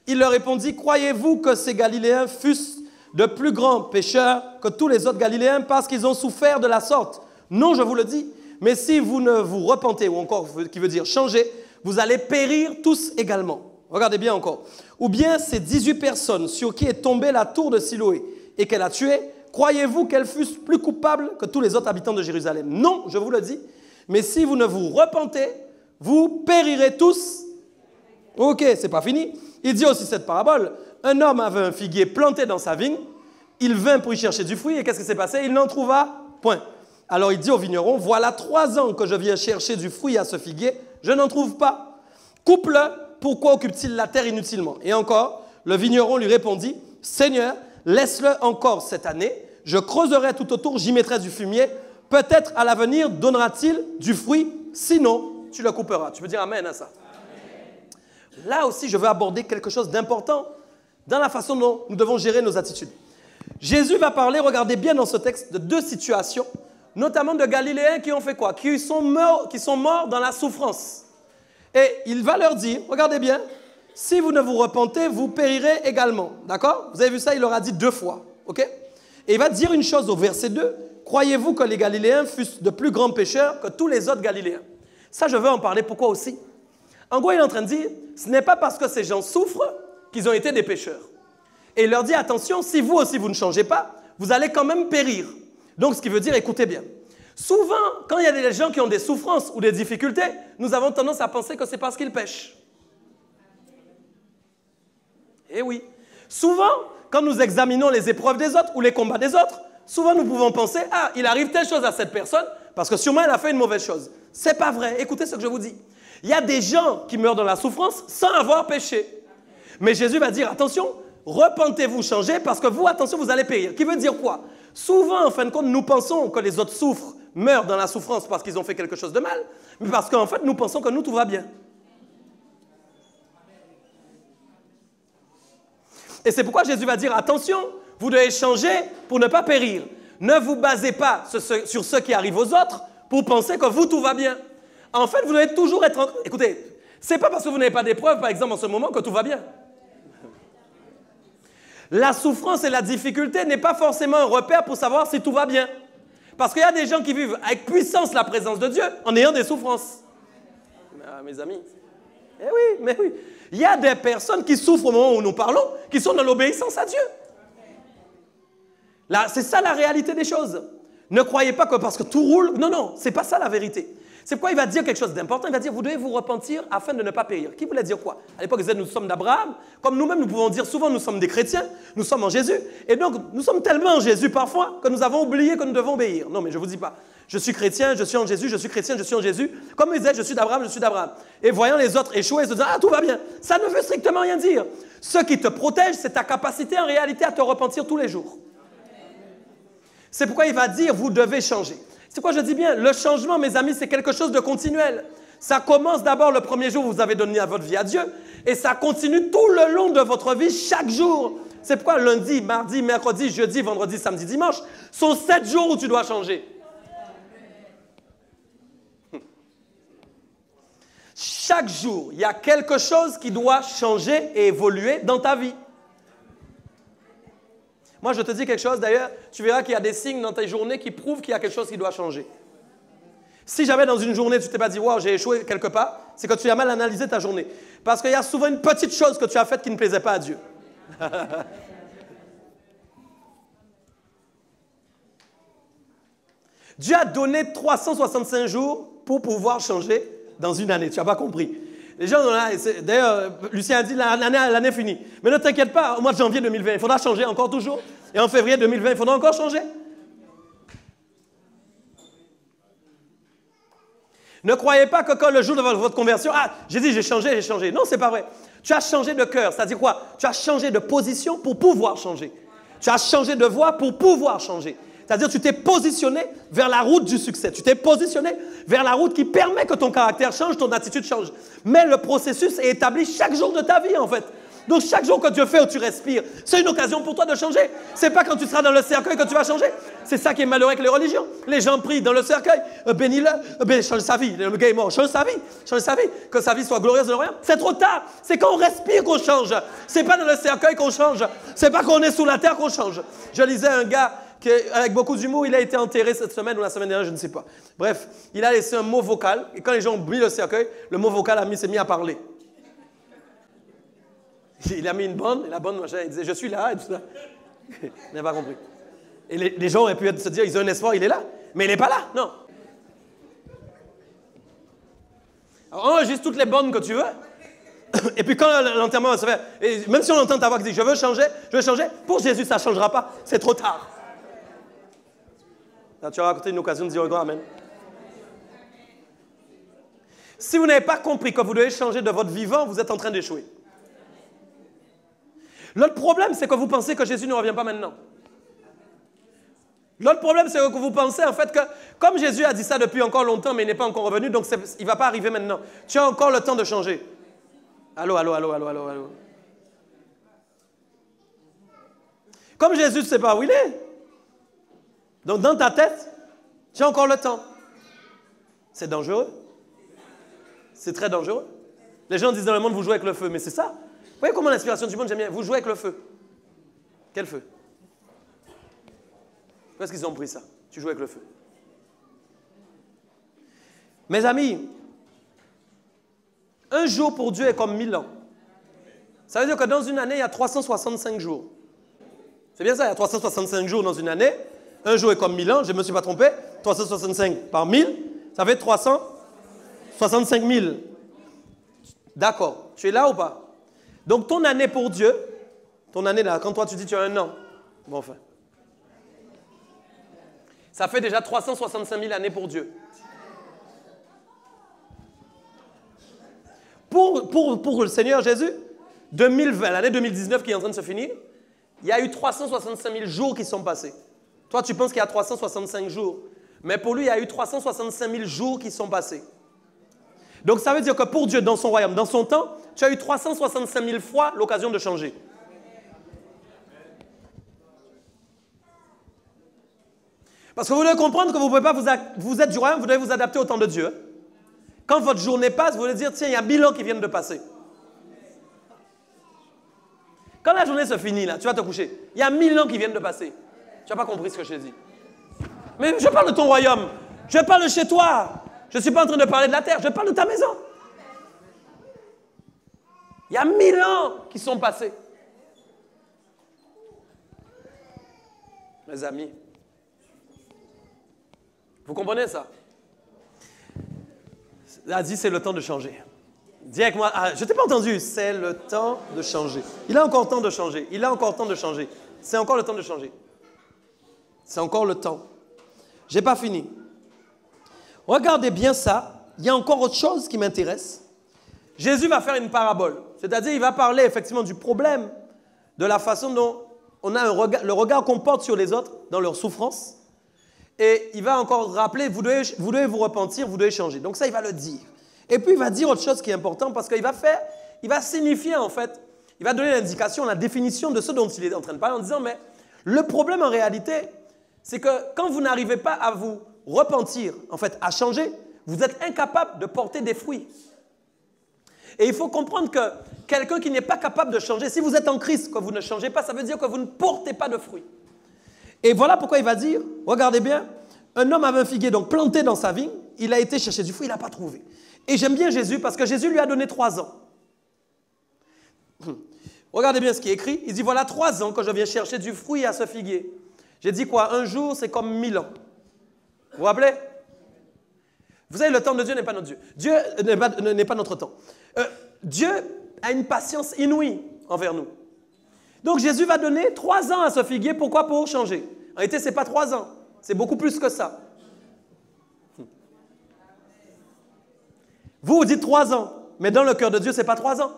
[SPEAKER 1] Il leur répondit, « Croyez-vous que ces Galiléens fussent de plus grands pécheurs que tous les autres Galiléens parce qu'ils ont souffert de la sorte? Non, je vous le dis. Mais si vous ne vous repentez, ou encore, qui veut dire changer, vous allez périr tous également. » Regardez bien encore. Ou bien ces 18 personnes sur qui est tombée la tour de Siloé et qu'elle a tué, croyez-vous qu'elles fussent plus coupables que tous les autres habitants de Jérusalem? Non, je vous le dis. Mais si vous ne vous repentez, vous périrez tous. Ok, c'est pas fini. Il dit aussi cette parabole. Un homme avait un figuier planté dans sa vigne. Il vint pour y chercher du fruit. Et qu'est-ce qui s'est passé? Il n'en trouva point. Alors il dit au vigneron, voilà 3 ans que je viens chercher du fruit à ce figuier, je n'en trouve pas. Coupe-le, pourquoi occupe-t-il la terre inutilement? Et encore, le vigneron lui répondit, Seigneur, laisse-le encore cette année, je creuserai tout autour, j'y mettrai du fumier, peut-être à l'avenir donnera-t-il du fruit, sinon tu le couperas. Tu peux dire amen à ça? Amen. Là aussi, je veux aborder quelque chose d'important dans la façon dont nous devons gérer nos attitudes. Jésus va parler, regardez bien dans ce texte, de 2 situations, notamment de Galiléens qui ont fait quoi? Qui sont morts dans la souffrance. Et il va leur dire, regardez bien, si vous ne vous repentez, vous périrez également. D'accord? Vous avez vu ça, il leur a dit 2 fois. OK? Et il va dire une chose au verset 2. Croyez-vous que les Galiléens fussent de plus grands pécheurs que tous les autres Galiléens? Ça, je veux en parler. Pourquoi aussi? En gros, il est en train de dire, ce n'est pas parce que ces gens souffrent qu'ils ont été des pécheurs. Et il leur dit, attention, si vous aussi vous ne changez pas, vous allez quand même périr. Donc, ce qui veut dire, écoutez bien, souvent, quand il y a des gens qui ont des souffrances ou des difficultés, nous avons tendance à penser que c'est parce qu'ils pêchent. Eh oui. Souvent, quand nous examinons les épreuves des autres ou les combats des autres, souvent nous pouvons penser, ah, il arrive telle chose à cette personne parce que sûrement elle a fait une mauvaise chose. C'est pas vrai. Écoutez ce que je vous dis. Il y a des gens qui meurent dans la souffrance sans avoir péché. Mais Jésus va dire, attention, repentez-vous, changez, parce que vous, attention, vous allez périr. Qui veut dire quoi? Souvent, en fin de compte, nous pensons que les autres souffrent, meurent dans la souffrance parce qu'ils ont fait quelque chose de mal, mais parce qu'en fait, nous pensons que nous, tout va bien. Et c'est pourquoi Jésus va dire, attention, vous devez changer pour ne pas périr. Ne vous basez pas sur ce qui arrive aux autres pour penser que vous, tout va bien. En fait, vous devez toujours être... Écoutez, ce n'est pas parce que vous n'avez pas d'épreuve, par exemple, en ce moment, que tout va bien. La souffrance et la difficulté n'est pas forcément un repère pour savoir si tout va bien. Parce qu'il y a des gens qui vivent avec puissance la présence de Dieu en ayant des souffrances. Ah, mes amis, Eh oui, mais oui. Il y a des personnes qui souffrent au moment où nous parlons, qui sont dans l'obéissance à Dieu. Là, c'est ça la réalité des choses. Ne croyez pas que parce que tout roule... Non, non, c'est pas ça la vérité. C'est pourquoi il va dire quelque chose d'important. Il va dire, vous devez vous repentir afin de ne pas périr. Qui voulait dire quoi? À l'époque, il disait, nous sommes d'Abraham. Comme nous-mêmes, nous pouvons dire souvent, nous sommes des chrétiens. Nous sommes en Jésus. Et donc, nous sommes tellement en Jésus parfois que nous avons oublié que nous devons obéir. Non, mais je ne vous dis pas. Je suis chrétien, je suis en Jésus, je suis chrétien, je suis en Jésus. Comme il disait, je suis d'Abraham, je suis d'Abraham. Et voyant les autres échouer, se disant, ah, tout va bien. Ça ne veut strictement rien dire. Ce qui te protège, c'est ta capacité en réalité à te repentir tous les jours. C'est pourquoi il va dire, vous devez changer. C'est quoi je dis bien? Le changement, mes amis, c'est quelque chose de continuel. Ça commence d'abord le premier jour où vous avez donné à votre vie à Dieu et ça continue tout le long de votre vie, chaque jour. C'est pourquoi lundi, mardi, mercredi, jeudi, vendredi, samedi, dimanche sont 7 jours où tu dois changer. Chaque jour, il y a quelque chose qui doit changer et évoluer dans ta vie. Moi, je te dis quelque chose, d'ailleurs, tu verras qu'il y a des signes dans tes journées qui prouvent qu'il y a quelque chose qui doit changer. Si jamais dans une journée, tu ne t'es pas dit « Wow, j'ai échoué quelque part », c'est que tu as mal analysé ta journée. Parce qu'il y a souvent une petite chose que tu as faite qui ne plaisait pas à Dieu. Dieu a donné 365 jours pour pouvoir changer dans une année. Tu n'as pas compris. Les gens, d'ailleurs, Lucien a dit l'année est finie. Mais ne t'inquiète pas, au mois de janvier 2020, il faudra changer encore toujours. Et en février 2020, il faudra encore changer. Ne croyez pas que quand le jour de votre conversion, ah, j'ai dit j'ai changé. Non, c'est pas vrai. Tu as changé de cœur. C'est-à-dire quoi? Tu as changé de position pour pouvoir changer. Tu as changé de voie pour pouvoir changer. C'est-à-dire tu t'es positionné vers la route du succès. Tu t'es positionné vers la route qui permet que ton caractère change, ton attitude change. Mais le processus est établi chaque jour de ta vie, en fait. Donc, chaque jour que Dieu fait où tu respires, c'est une occasion pour toi de changer. C'est pas quand tu seras dans le cercueil que tu vas changer. C'est ça qui est malheureux avec les religions. Les gens prient dans le cercueil, bénis-le, change sa vie. Le gars est mort, change sa vie, que sa vie soit glorieuse dans le royaume. C'est trop tard. C'est quand on respire qu'on change. C'est pas dans le cercueil qu'on change. C'est pas quand on est sous la terre qu'on change. Je lisais un gars qui, avec beaucoup d'humour, il a été enterré cette semaine ou la semaine dernière, je ne sais pas. Bref, il a laissé un mot vocal. Et quand les gens ont mis le cercueil, le mot vocal s'est mis à parler. Il a mis une bonne, et la bonne, machin, il disait « Je suis là » et tout ça. Il n'a pas compris. Et les gens auraient pu se dire « Ils ont un espoir, il est là. » Mais il n'est pas là, non. Alors, enregistre toutes les bonnes que tu veux. Et puis quand l'enterrement va se faire, et même si on entend ta voix qui dit « Je veux changer », pour Jésus, ça ne changera pas. C'est trop tard. Là, tu as raconté une occasion de dire « Grand Amen ». Si vous n'avez pas compris que vous devez changer de votre vivant, vous êtes en train d'échouer. L'autre problème, c'est que vous pensez que Jésus ne revient pas maintenant. L'autre problème, c'est que vous pensez en fait que, comme Jésus a dit ça depuis encore longtemps, mais il n'est pas encore revenu, donc il ne va pas arriver maintenant. Tu as encore le temps de changer. Allô. Comme Jésus ne sait pas où il est, donc dans ta tête, tu as encore le temps. C'est dangereux. C'est très dangereux. Les gens disent dans le monde, vous jouez avec le feu, mais c'est ça. Vous voyez comment l'inspiration du monde, j'aime bien. Vous jouez avec le feu. Quel feu? Où est-ce qu'ils ont pris ça? Tu joues avec le feu. Mes amis, un jour pour Dieu est comme 1000 ans. Ça veut dire que dans une année, il y a 365 jours. C'est bien ça, il y a 365 jours dans une année. Un jour est comme 1000 ans, je ne me suis pas trompé. 365 par 1000, ça fait 365 000. D'accord. Tu es là ou pas? Donc, ton année pour Dieu, ton année là, quand toi tu dis tu as un an, bon enfin, ça fait déjà 365 000 années pour Dieu. Pour le Seigneur Jésus, 2020, l'année 2019 qui est en train de se finir, il y a eu 365 000 jours qui sont passés. Toi, tu penses qu'il y a 365 jours, mais pour lui, il y a eu 365 000 jours qui sont passés. Donc, ça veut dire que pour Dieu, dans son royaume, dans son temps, tu as eu 365 000 fois l'occasion de changer. Parce que vous devez comprendre que vous ne pouvez pas vous êtes du royaume, vous devez vous adapter au temps de Dieu. Quand votre journée passe, vous devez dire, tiens, il y a 1000 ans qui viennent de passer. Quand la journée se finit, là, tu vas te coucher. Il y a 1000 ans qui viennent de passer. Tu n'as pas compris ce que je t'ai dit. Mais je parle de ton royaume. Je parle de chez toi. Je ne suis pas en train de parler de la terre. Je parle de ta maison. Il y a 1000 ans qui sont passés. Mes amis, vous comprenez ça? Là, dit, c'est le temps de changer. Dis avec moi, je ne t'ai pas entendu, c'est le temps de changer. Il a encore le temps de changer. Il a encore le temps de changer. C'est encore le temps de changer. C'est encore le temps. Je n'ai pas fini. Regardez bien ça. Il y a encore autre chose qui m'intéresse. Jésus va faire une parabole. C'est-à-dire, il va parler effectivement du problème, de la façon dont on a le regard qu'on porte sur les autres dans leur souffrance. Et il va encore rappeler, vous devez vous repentir, vous devez changer. Donc ça, il va le dire. Et puis, il va dire autre chose qui est important parce qu'il va signifier en fait, il va donner l'indication, la définition de ce dont il est en train de parler en disant, mais le problème en réalité, c'est que quand vous n'arrivez pas à vous repentir, en fait, à changer, vous êtes incapable de porter des fruits. Et il faut comprendre que quelqu'un qui n'est pas capable de changer, si vous êtes en Christ, que vous ne changez pas, ça veut dire que vous ne portez pas de fruits. Et voilà pourquoi il va dire, regardez bien, un homme avait un figuier donc planté dans sa vigne, il a été chercher du fruit, il n'a pas trouvé. Et j'aime bien Jésus parce que Jésus lui a donné 3 ans. Regardez bien ce qui est écrit. Il dit, voilà 3 ans que je viens chercher du fruit à ce figuier. J'ai dit quoi? Un jour, c'est comme 1000 ans. Vous vous rappelez? Vous savez, le temps de Dieu n'est pas notre Dieu. Dieu n'est pas notre temps. Dieu a une patience inouïe envers nous. Donc Jésus va donner 3 ans à ce figuier. Pourquoi? Pour changer. En réalité, ce n'est pas 3 ans. C'est beaucoup plus que ça. Vous dites 3 ans, mais dans le cœur de Dieu, ce n'est pas 3 ans.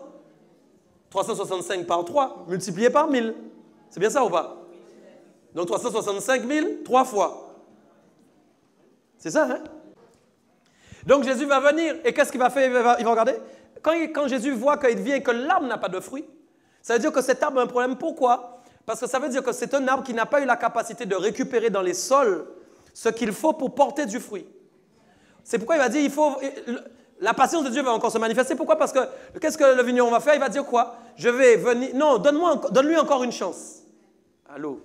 [SPEAKER 1] 365 par 3, multiplié par 1000. C'est bien ça ou pas? Donc 365 000, 3 fois. C'est ça, hein? Donc Jésus va venir, et qu'est-ce qu'il va faire? Il va regarder. Quand Jésus voit qu'il vient et que l'arbre n'a pas de fruits, ça veut dire que cet arbre a un problème. Pourquoi? Parce que ça veut dire que c'est un arbre qui n'a pas eu la capacité de récupérer dans les sols ce qu'il faut pour porter du fruit. C'est pourquoi il va dire, la patience de Dieu va encore se manifester. Pourquoi? Parce que qu'est-ce que le vigneron va faire? Il va dire quoi? Je vais venir. Non, donne-lui encore une chance. Allô?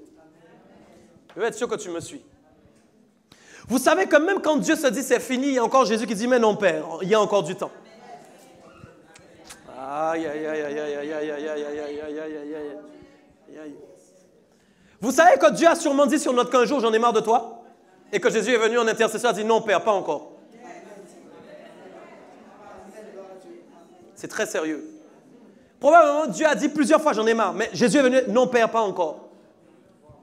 [SPEAKER 1] Je veux être sûr que tu me suis. Vous savez que même quand Dieu se dit c'est fini, il y a encore Jésus qui dit mais non, Père, il y a encore du temps. Aïe, aïe, aïe, aïe, aïe, aïe, aïe, aïe, aïe, aïe, aïe, aïe, aïe, aïe. Vous savez que Dieu a sûrement dit sur notre qu'un jour j'en ai marre de toi et que Jésus est venu en intercession et a dit non, Père, pas encore. C'est très sérieux. Probablement, Dieu a dit plusieurs fois, j'en ai marre. Mais Jésus est venu, non, Père, pas encore.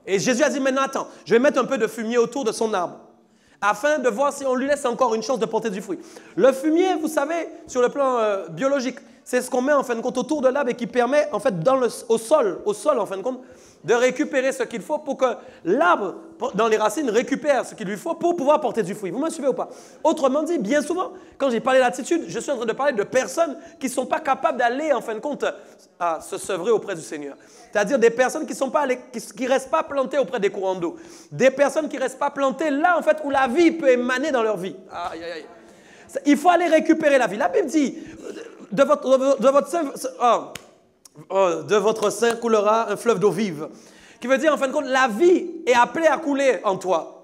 [SPEAKER 1] Et Jésus a dit, maintenant, attends, je vais mettre un peu de fumier autour de son arbre, afin de voir si on lui laisse encore une chance de porter du fruit. Le fumier, vous savez, sur le plan biologique, c'est ce qu'on met en fin de compte autour de l'arbre et qui permet, en fait, au sol, en fin de compte, de récupérer ce qu'il faut pour que l'arbre, dans les racines, récupère ce qu'il lui faut pour pouvoir porter du fruit. Vous me suivez ou pas? Autrement dit, bien souvent, quand j'ai parlé d'attitude, je suis en train de parler de personnes qui ne sont pas capables d'aller, en fin de compte, à se sevrer auprès du Seigneur. C'est-à-dire des personnes qui ne restent pas plantées auprès des courants d'eau. Des personnes qui ne restent pas plantées là, en fait, où la vie peut émaner dans leur vie. Aïe, aïe, aïe. Il faut aller récupérer la vie. La Bible dit, de votre sein coulera un fleuve d'eau vive. Qui veut dire, en fin de compte, la vie est appelée à couler en toi.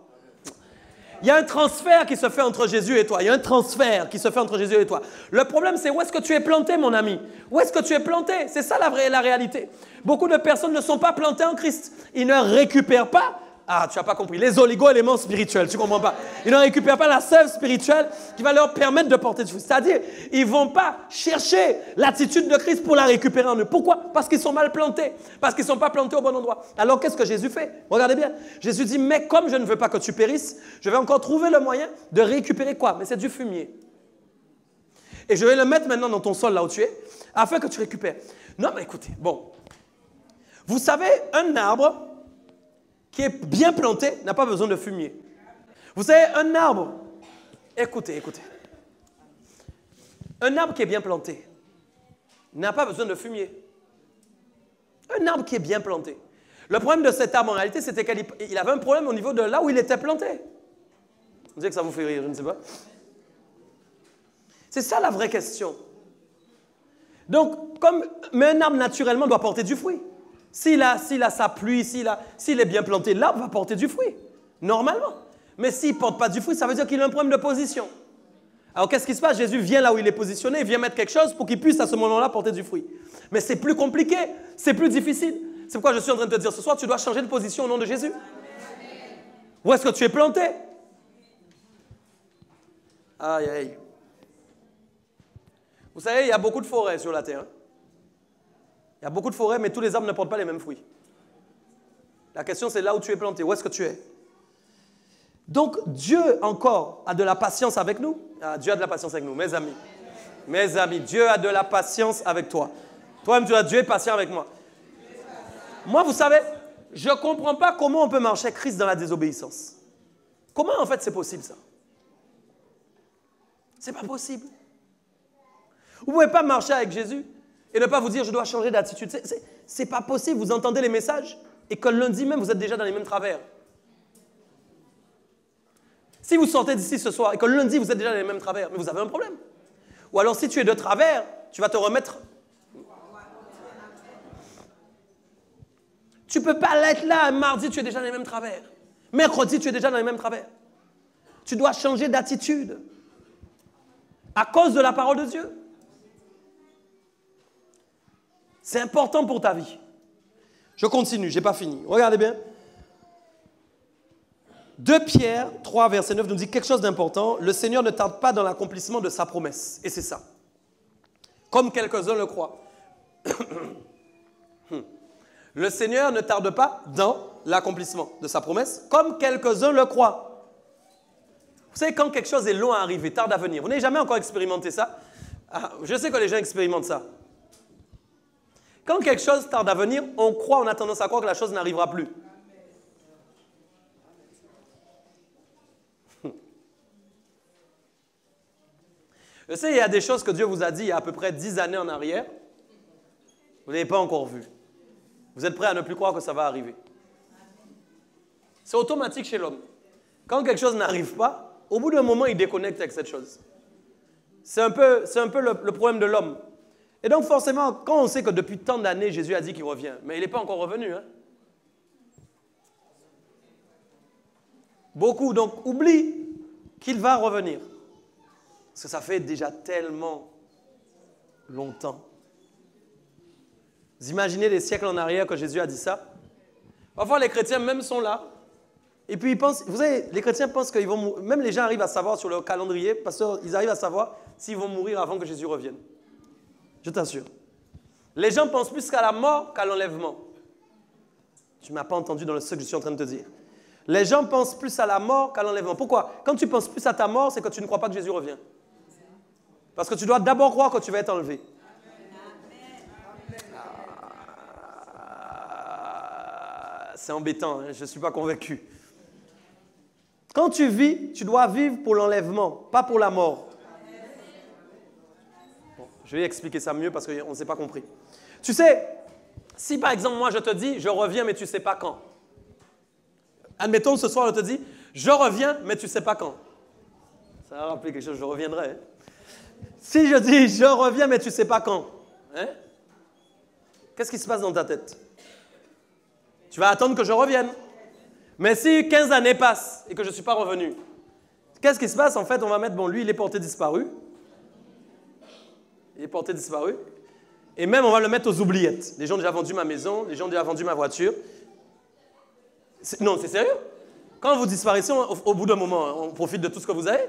[SPEAKER 1] Il y a un transfert qui se fait entre Jésus et toi. Il y a un transfert qui se fait entre Jésus et toi. Le problème, c'est où est-ce que tu es planté, mon ami? Où est-ce que tu es planté? C'est ça la réalité. Beaucoup de personnes ne sont pas plantées en Christ. Ils ne récupèrent pas. Ah, tu n'as pas compris. Les oligo-éléments spirituels, tu ne comprends pas. Ils ne récupèrent pas la sève spirituelle qui va leur permettre de porter du fruit. C'est-à-dire, ils ne vont pas chercher l'attitude de Christ pour la récupérer en eux. Pourquoi? Parce qu'ils sont mal plantés. Parce qu'ils ne sont pas plantés au bon endroit. Alors, qu'est-ce que Jésus fait? Regardez bien. Jésus dit, mais comme je ne veux pas que tu périsses, je vais encore trouver le moyen de récupérer quoi? Mais c'est du fumier. Et je vais le mettre maintenant dans ton sol, là où tu es, afin que tu récupères. Non, mais écoutez, bon. Vous savez, un arbre qui est bien planté n'a pas besoin de fumier. Vous savez, un arbre, écoutez. Un arbre qui est bien planté n'a pas besoin de fumier. Un arbre qui est bien planté. Le problème de cet arbre, en réalité, c'était qu'il avait un problème au niveau de là où il était planté. Vous savez que ça vous fait rire, je ne sais pas. C'est ça la vraie question. Donc, mais un arbre, naturellement, doit porter du fruit. S'il a sa pluie, s'il est bien planté, l'arbre va porter du fruit, normalement. Mais s'il ne porte pas du fruit, ça veut dire qu'il a un problème de position. Alors, qu'est-ce qui se passe? Jésus vient là où il est positionné, il vient mettre quelque chose pour qu'il puisse à ce moment-là porter du fruit. Mais c'est plus compliqué, c'est plus difficile. C'est pourquoi je suis en train de te dire ce soir, tu dois changer de position au nom de Jésus. Où est-ce que tu es planté? Aïe, aïe. Vous savez, il y a beaucoup de forêts sur la terre. Il y a beaucoup de forêts, mais tous les arbres ne portent pas les mêmes fruits. La question, c'est là où tu es planté. Où est-ce que tu es? Donc, Dieu encore a de la patience avec nous. Ah, Dieu a de la patience avec nous, mes amis. Mes amis, Dieu a de la patience avec toi. Toi-même, tu as Dieu est patient avec moi. Moi, vous savez, je ne comprends pas comment on peut marcher avec Christ dans la désobéissance. Comment, en fait, c'est possible, ça? C'est pas possible. Vous ne pouvez pas marcher avec Jésus et ne pas vous dire, je dois changer d'attitude. C'est pas possible. Vous entendez les messages et que lundi même, vous êtes déjà dans les mêmes travers. Si vous sortez d'ici ce soir et que lundi, vous êtes déjà dans les mêmes travers, mais vous avez un problème. Ou alors, si tu es de travers, tu vas te remettre. Tu ne peux pas l'être là. Mardi, tu es déjà dans les mêmes travers. Mercredi, tu es déjà dans les mêmes travers. Tu dois changer d'attitude à cause de la parole de Dieu. C'est important pour ta vie. Je continue, je n'ai pas fini. Regardez bien. 2 Pierre 3, verset 9 nous dit quelque chose d'important. Le Seigneur ne tarde pas dans l'accomplissement de sa promesse. Et c'est ça. Comme quelques-uns le croient. Le Seigneur ne tarde pas dans l'accomplissement de sa promesse, comme quelques-uns le croient. Vous savez, quand quelque chose est long à arriver, tarde à venir, vous n'avez jamais encore expérimenté ça? Ah, je sais que les gens expérimentent ça. Quand quelque chose tarde à venir, on a tendance à croire que la chose n'arrivera plus. Je sais, il y a des choses que Dieu vous a dit il y a à peu près 10 années en arrière. Vous n'avez pas encore vu. Vous êtes prêts à ne plus croire que ça va arriver. C'est automatique chez l'homme. Quand quelque chose n'arrive pas, au bout d'un moment, il déconnecte avec cette chose. C'est un peu le problème de l'homme. Et donc forcément, quand on sait que depuis tant d'années, Jésus a dit qu'il revient, mais il n'est pas encore revenu. Hein? Beaucoup donc oublient qu'il va revenir. Parce que ça fait déjà tellement longtemps. Vous imaginez des siècles en arrière que Jésus a dit ça? Parfois, les chrétiens même sont là. Et puis, ils pensent, vous savez, les chrétiens pensent qu'ils vont mourir. Même les gens arrivent à savoir sur leur calendrier, parce qu'ils arrivent à savoir s'ils vont mourir avant que Jésus revienne. Je t'assure. Les gens pensent plus qu'à la mort qu'à l'enlèvement. Tu ne m'as pas entendu dans ce que je suis en train de te dire. Les gens pensent plus à la mort qu'à l'enlèvement. Pourquoi? Quand tu penses plus à ta mort, c'est que tu ne crois pas que Jésus revient. Parce que tu dois d'abord croire que tu vas être enlevé. C'est embêtant, hein? Je ne suis pas convaincu. Quand tu vis, tu dois vivre pour l'enlèvement, pas pour la mort. Bon, je vais expliquer ça mieux parce qu'on ne s'est pas compris. Tu sais, si par exemple, moi je te dis, je reviens, mais tu ne sais pas quand. Admettons, ce soir, je te dis, je reviens, mais tu ne sais pas quand. Ça va rappeler quelque chose, je reviendrai. Hein? Si je dis, je reviens, mais tu ne sais pas quand. Hein? Qu'est-ce qui se passe dans ta tête? Tu vas attendre que je revienne. Mais si 15 années passent et que je ne suis pas revenu, qu'est-ce qui se passe? En fait, on va mettre, bon, lui, il est porté disparu. Il est porté disparu. Et même, on va le mettre aux oubliettes. Les gens ont déjà vendu ma maison, les gens ont déjà vendu ma voiture. Non, c'est sérieux? Quand vous disparaissez, au bout d'un moment, on profite de tout ce que vous avez.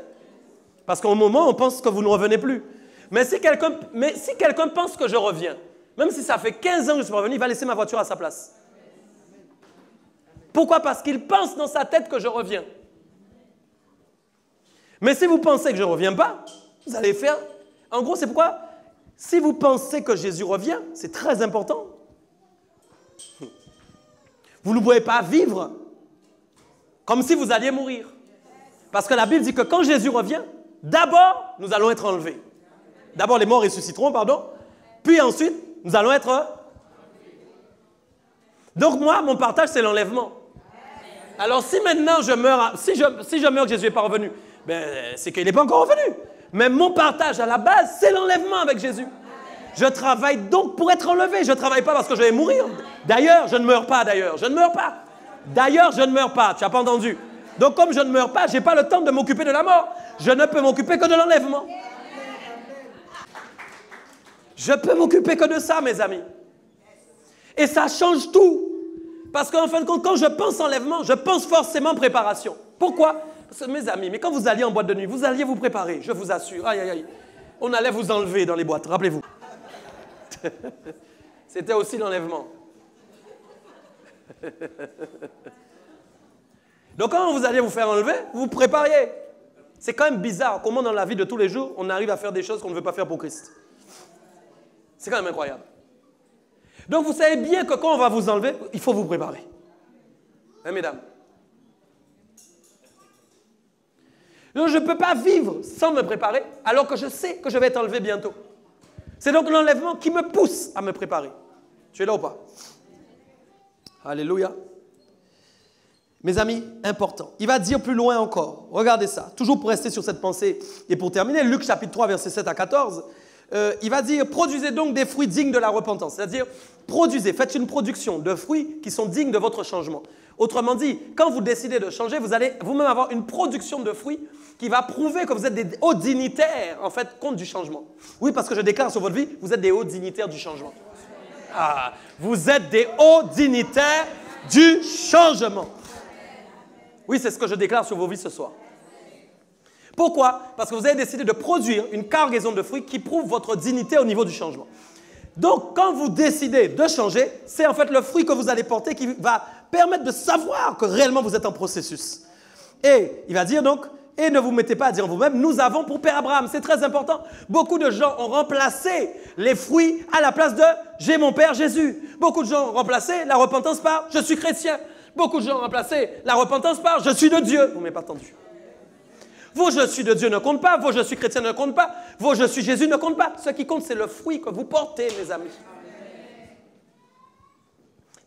[SPEAKER 1] Parce qu'au moment, on pense que vous ne revenez plus. Mais si quelqu'un pense que je reviens, même si ça fait 15 ans que je suis revenu, il va laisser ma voiture à sa place. Pourquoi? Parce qu'il pense dans sa tête que je reviens. Mais si vous pensez que je ne reviens pas, vous allez faire... En gros, c'est pourquoi, si vous pensez que Jésus revient, c'est très important. Vous ne pouvez pas vivre comme si vous alliez mourir. Parce que la Bible dit que quand Jésus revient, d'abord, nous allons être enlevés. D'abord, les morts ressusciteront, pardon. Puis ensuite, nous allons être... Donc moi, mon partage, c'est l'enlèvement. Alors si maintenant je meurs, si je meurs que Jésus n'est pas revenu, ben, c'est qu'il n'est pas encore revenu. Mais mon partage à la base, c'est l'enlèvement avec Jésus. Je travaille donc pour être enlevé. Je ne travaille pas parce que je vais mourir. D'ailleurs, je ne meurs pas, d'ailleurs. Je ne meurs pas. D'ailleurs, je ne meurs pas. Tu n'as pas entendu. Donc comme je ne meurs pas, je n'ai pas le temps de m'occuper de la mort. Je ne peux m'occuper que de l'enlèvement. Je peux m'occuper que de ça, mes amis. Et ça change tout. Parce qu'en fin de compte, quand je pense enlèvement, je pense forcément préparation. Pourquoi? Parce que mes amis, mais quand vous alliez en boîte de nuit, vous alliez vous préparer, je vous assure. Aïe, aïe, aïe. On allait vous enlever dans les boîtes, rappelez-vous. C'était aussi l'enlèvement. Donc quand vous alliez vous faire enlever, vous vous prépariez. C'est quand même bizarre comment dans la vie de tous les jours, on arrive à faire des choses qu'on ne veut pas faire pour Christ. C'est quand même incroyable. Donc vous savez bien que quand on va vous enlever, il faut vous préparer. Hein, mesdames? Donc je ne peux pas vivre sans me préparer alors que je sais que je vais être enlevé bientôt. C'est donc l'enlèvement qui me pousse à me préparer. Tu es là ou pas? Alléluia. Mes amis, important. Il va dire plus loin encore. Regardez ça. Toujours pour rester sur cette pensée et pour terminer, Luc chapitre 3, versets 7 à 14. Il va dire, produisez donc des fruits dignes de la repentance. C'est-à-dire, produisez, faites une production de fruits qui sont dignes de votre changement. Autrement dit, quand vous décidez de changer, vous allez vous-même avoir une production de fruits qui va prouver que vous êtes des hauts dignitaires, en fait, contre du changement. Oui, parce que je déclare sur votre vie, vous êtes des hauts dignitaires du changement. Ah, vous êtes des hauts dignitaires du changement. Oui, c'est ce que je déclare sur vos vies ce soir. Pourquoi? Parce que vous avez décidé de produire une cargaison de fruits qui prouve votre dignité au niveau du changement. Donc, quand vous décidez de changer, c'est en fait le fruit que vous allez porter qui va permettre de savoir que réellement vous êtes en processus. Et il va dire donc, et ne vous mettez pas à dire en vous-même, nous avons pour Père Abraham. C'est très important. Beaucoup de gens ont remplacé les fruits à la place de j'ai mon Père Jésus. Beaucoup de gens ont remplacé la repentance par je suis chrétien. Beaucoup de gens ont remplacé la repentance par je suis de Dieu. Vous ne m'avez pas entendu. Vos je suis de Dieu ne compte pas, vos je suis chrétien ne compte pas, vos je suis Jésus ne compte pas. Ce qui compte, c'est le fruit que vous portez, mes amis.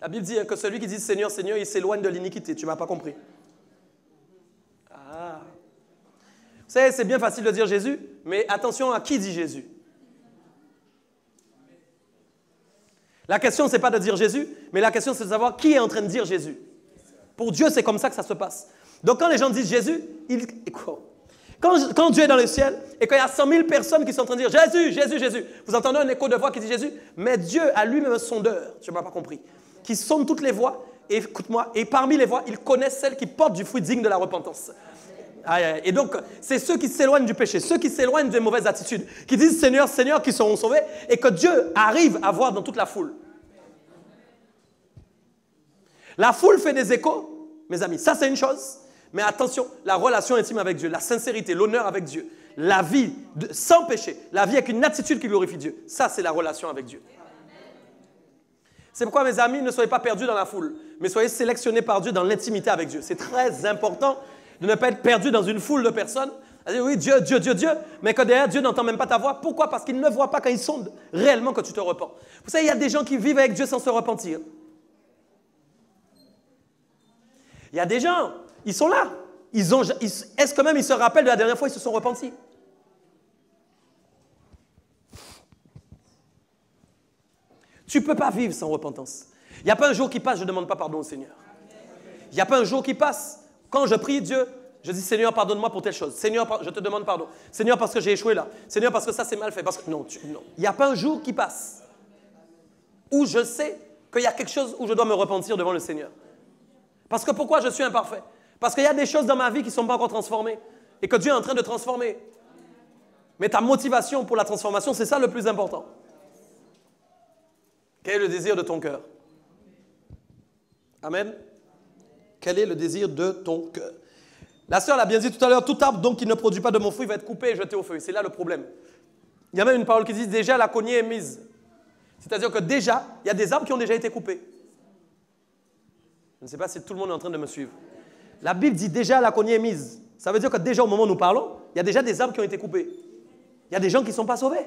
[SPEAKER 1] La Bible dit que celui qui dit Seigneur, Seigneur, il s'éloigne de l'iniquité. Tu ne m'as pas compris. Ah. Vous savez, c'est bien facile de dire Jésus, mais attention à qui dit Jésus. La question, ce n'est pas de dire Jésus, mais la question, c'est de savoir qui est en train de dire Jésus. Pour Dieu, c'est comme ça que ça se passe. Donc, quand les gens disent Jésus, quand Dieu est dans le ciel et qu'il y a 100 000 personnes qui sont en train de dire Jésus, Jésus, Jésus, vous entendez un écho de voix qui dit Jésus, mais Dieu a lui-même un sondeur, tu ne m'as pas compris, qui sonde toutes les voix, et écoute-moi, et parmi les voix, il connaît celles qui portent du fruit digne de la repentance. Et donc, c'est ceux qui s'éloignent du péché, ceux qui s'éloignent des mauvaises attitudes, qui disent Seigneur, Seigneur, qui seront sauvés, et que Dieu arrive à voir dans toute la foule. La foule fait des échos, mes amis, ça c'est une chose, mais attention, la relation intime avec Dieu, la sincérité, l'honneur avec Dieu, la vie sans péché, la vie avec une attitude qui glorifie Dieu, ça c'est la relation avec Dieu. C'est pourquoi, mes amis, ne soyez pas perdus dans la foule, mais soyez sélectionnés par Dieu dans l'intimité avec Dieu. C'est très important de ne pas être perdu dans une foule de personnes. C'est-à-dire, oui, Dieu, Dieu, Dieu, Dieu, mais que derrière, Dieu n'entend même pas ta voix. Pourquoi? Parce qu'il ne voit pas quand il sonde réellement que tu te repens. Vous savez, il y a des gens qui vivent avec Dieu sans se repentir. Il y a des gens, ils sont là. Est-ce que même ils se rappellent de la dernière fois où ils se sont repentis? Tu ne peux pas vivre sans repentance. Il n'y a pas un jour qui passe, je ne demande pas pardon au Seigneur. Il n'y a pas un jour qui passe. Quand je prie Dieu, je dis Seigneur, pardonne-moi pour telle chose. Seigneur, je te demande pardon. Seigneur, parce que j'ai échoué là. Seigneur, parce que ça c'est mal fait. Non. Il n'y a pas un jour qui passe où je sais qu'il y a quelque chose où je dois me repentir devant le Seigneur. Parce que pourquoi je suis imparfait? Parce qu'il y a des choses dans ma vie qui ne sont pas encore transformées et que Dieu est en train de transformer. Mais ta motivation pour la transformation, c'est ça le plus important. Quel est le désir de ton cœur? Amen. Quel est le désir de ton cœur? La sœur l'a bien dit tout à l'heure, tout arbre donc qui ne produit pas de mon fruit va être coupé et jeté au feu. C'est là le problème. Il y a même une parole qui dit déjà la cognée est mise. C'est-à-dire que déjà, il y a des arbres qui ont déjà été coupés. Je ne sais pas si tout le monde est en train de me suivre. La Bible dit déjà la cognée est mise. Ça veut dire que déjà au moment où nous parlons, il y a déjà des arbres qui ont été coupés. Il y a des gens qui ne sont pas sauvés.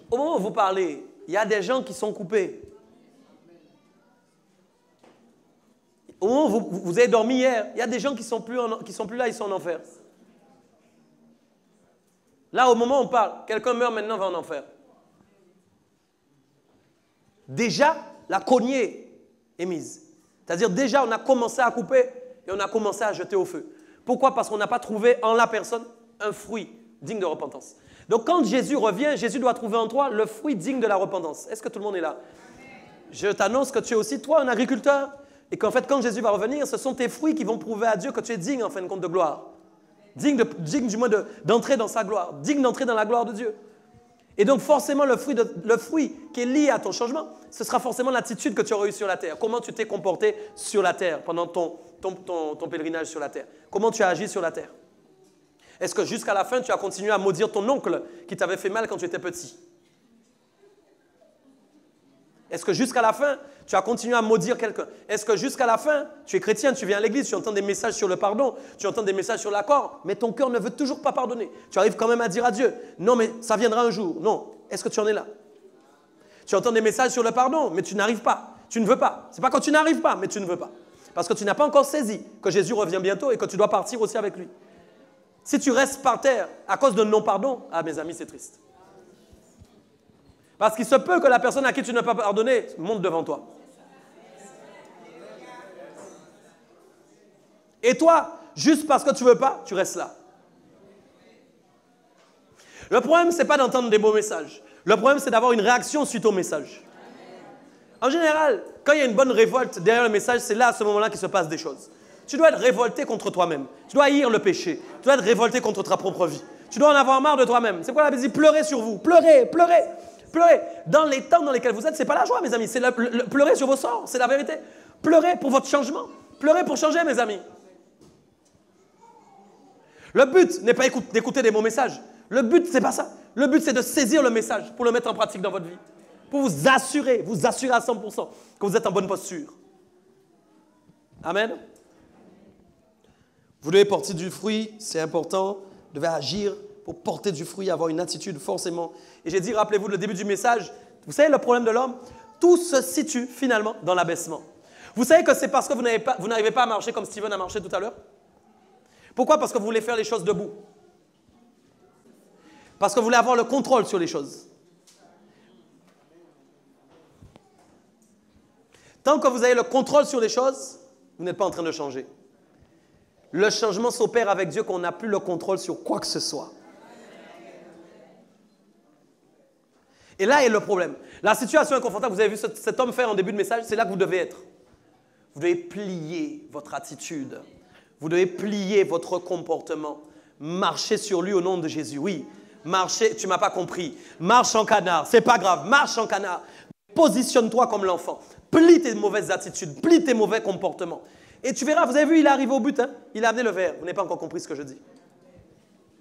[SPEAKER 1] Au moment où vous parlez, il y a des gens qui sont coupés. Au moment où vous avez dormi hier, il y a des gens qui ne sont plus là, ils sont en enfer. Là, au moment où on parle, quelqu'un meurt maintenant, va en enfer. Déjà, la cognée est mise. C'est-à-dire déjà, on a commencé à couper et on a commencé à jeter au feu. Pourquoi? Parce qu'on n'a pas trouvé en la personne un fruit digne de repentance. Donc quand Jésus revient, Jésus doit trouver en toi le fruit digne de la repentance. Est-ce que tout le monde est là? Je t'annonce que tu es aussi, toi, un agriculteur. Et qu'en fait, quand Jésus va revenir, ce sont tes fruits qui vont prouver à Dieu que tu es digne, en fin de compte, de gloire. Digne du moins d'entrer dans sa gloire. Digne d'entrer dans la gloire de Dieu. Et donc, forcément, le fruit qui est lié à ton changement, ce sera forcément l'attitude que tu auras eue sur la terre. Comment tu t'es comporté sur la terre pendant ton pèlerinage sur la terre. Comment tu as agi sur la terre. Est-ce que jusqu'à la fin, tu as continué à maudire ton oncle qui t'avait fait mal quand tu étais petit? Est-ce que jusqu'à la fin, tu as continué à maudire quelqu'un? Est-ce que jusqu'à la fin, tu es chrétien, tu viens à l'église, tu entends des messages sur le pardon, tu entends des messages sur l'accord, mais ton cœur ne veut toujours pas pardonner. Tu arrives quand même à dire à Dieu, non mais ça viendra un jour. Non, est-ce que tu en es là? Tu entends des messages sur le pardon, mais tu n'arrives pas. Tu ne veux pas. Ce n'est pas quand tu n'arrives pas, mais tu ne veux pas. Parce que tu n'as pas encore saisi que Jésus revient bientôt et que tu dois partir aussi avec lui. Si tu restes par terre à cause de non-pardon, ah mes amis, c'est triste. Parce qu'il se peut que la personne à qui tu n'as pas pardonné monte devant toi. Et toi, juste parce que tu ne veux pas, tu restes là. Le problème, ce n'est pas d'entendre des beaux messages. Le problème, c'est d'avoir une réaction suite au message. En général, quand il y a une bonne révolte derrière le message, c'est là, à ce moment-là, qu'il se passe des choses. Tu dois être révolté contre toi-même. Tu dois haïr le péché. Tu dois être révolté contre ta propre vie. Tu dois en avoir marre de toi-même. C'est quoi la Bible dit? Pleurez sur vous. Pleurez, pleurez. Pleurez. Dans les temps dans lesquels vous êtes, ce n'est pas la joie, mes amis. C'est pleurer sur vos sorts. C'est la vérité. Pleurez pour votre changement. Pleurez pour changer, mes amis. Le but n'est pas d'écouter des bons messages. Le but, ce n'est pas ça. Le but, c'est de saisir le message pour le mettre en pratique dans votre vie. Pour vous assurer à 100% que vous êtes en bonne posture. Amen. Vous devez porter du fruit, c'est important. Vous devez agir pour porter du fruit, avoir une attitude forcément. Et j'ai dit, rappelez-vous le début du message, vous savez le problème de l'homme? Tout se situe finalement dans l'abaissement. Vous savez que c'est parce que vous n'arrivez pas à marcher comme Steven a marché tout à l'heure? Pourquoi? Parce que vous voulez faire les choses debout. Parce que vous voulez avoir le contrôle sur les choses. Tant que vous avez le contrôle sur les choses, vous n'êtes pas en train de changer. Le changement s'opère avec Dieu qu'on n'a plus le contrôle sur quoi que ce soit. Et là est le problème. La situation inconfortable, vous avez vu cet homme faire en début de message, c'est là que vous devez être. Vous devez plier votre attitude. Vous devez plier votre comportement. Marchez sur lui au nom de Jésus. Oui, marchez, tu ne m'as pas compris. Marche en canard, c'est pas grave, marche en canard. Positionne-toi comme l'enfant. Plie tes mauvaises attitudes, plie tes mauvais comportements. Et tu verras, vous avez vu, il est arrivé au but. Hein? Il a amené le verre. Vous n'avez pas encore compris ce que je dis.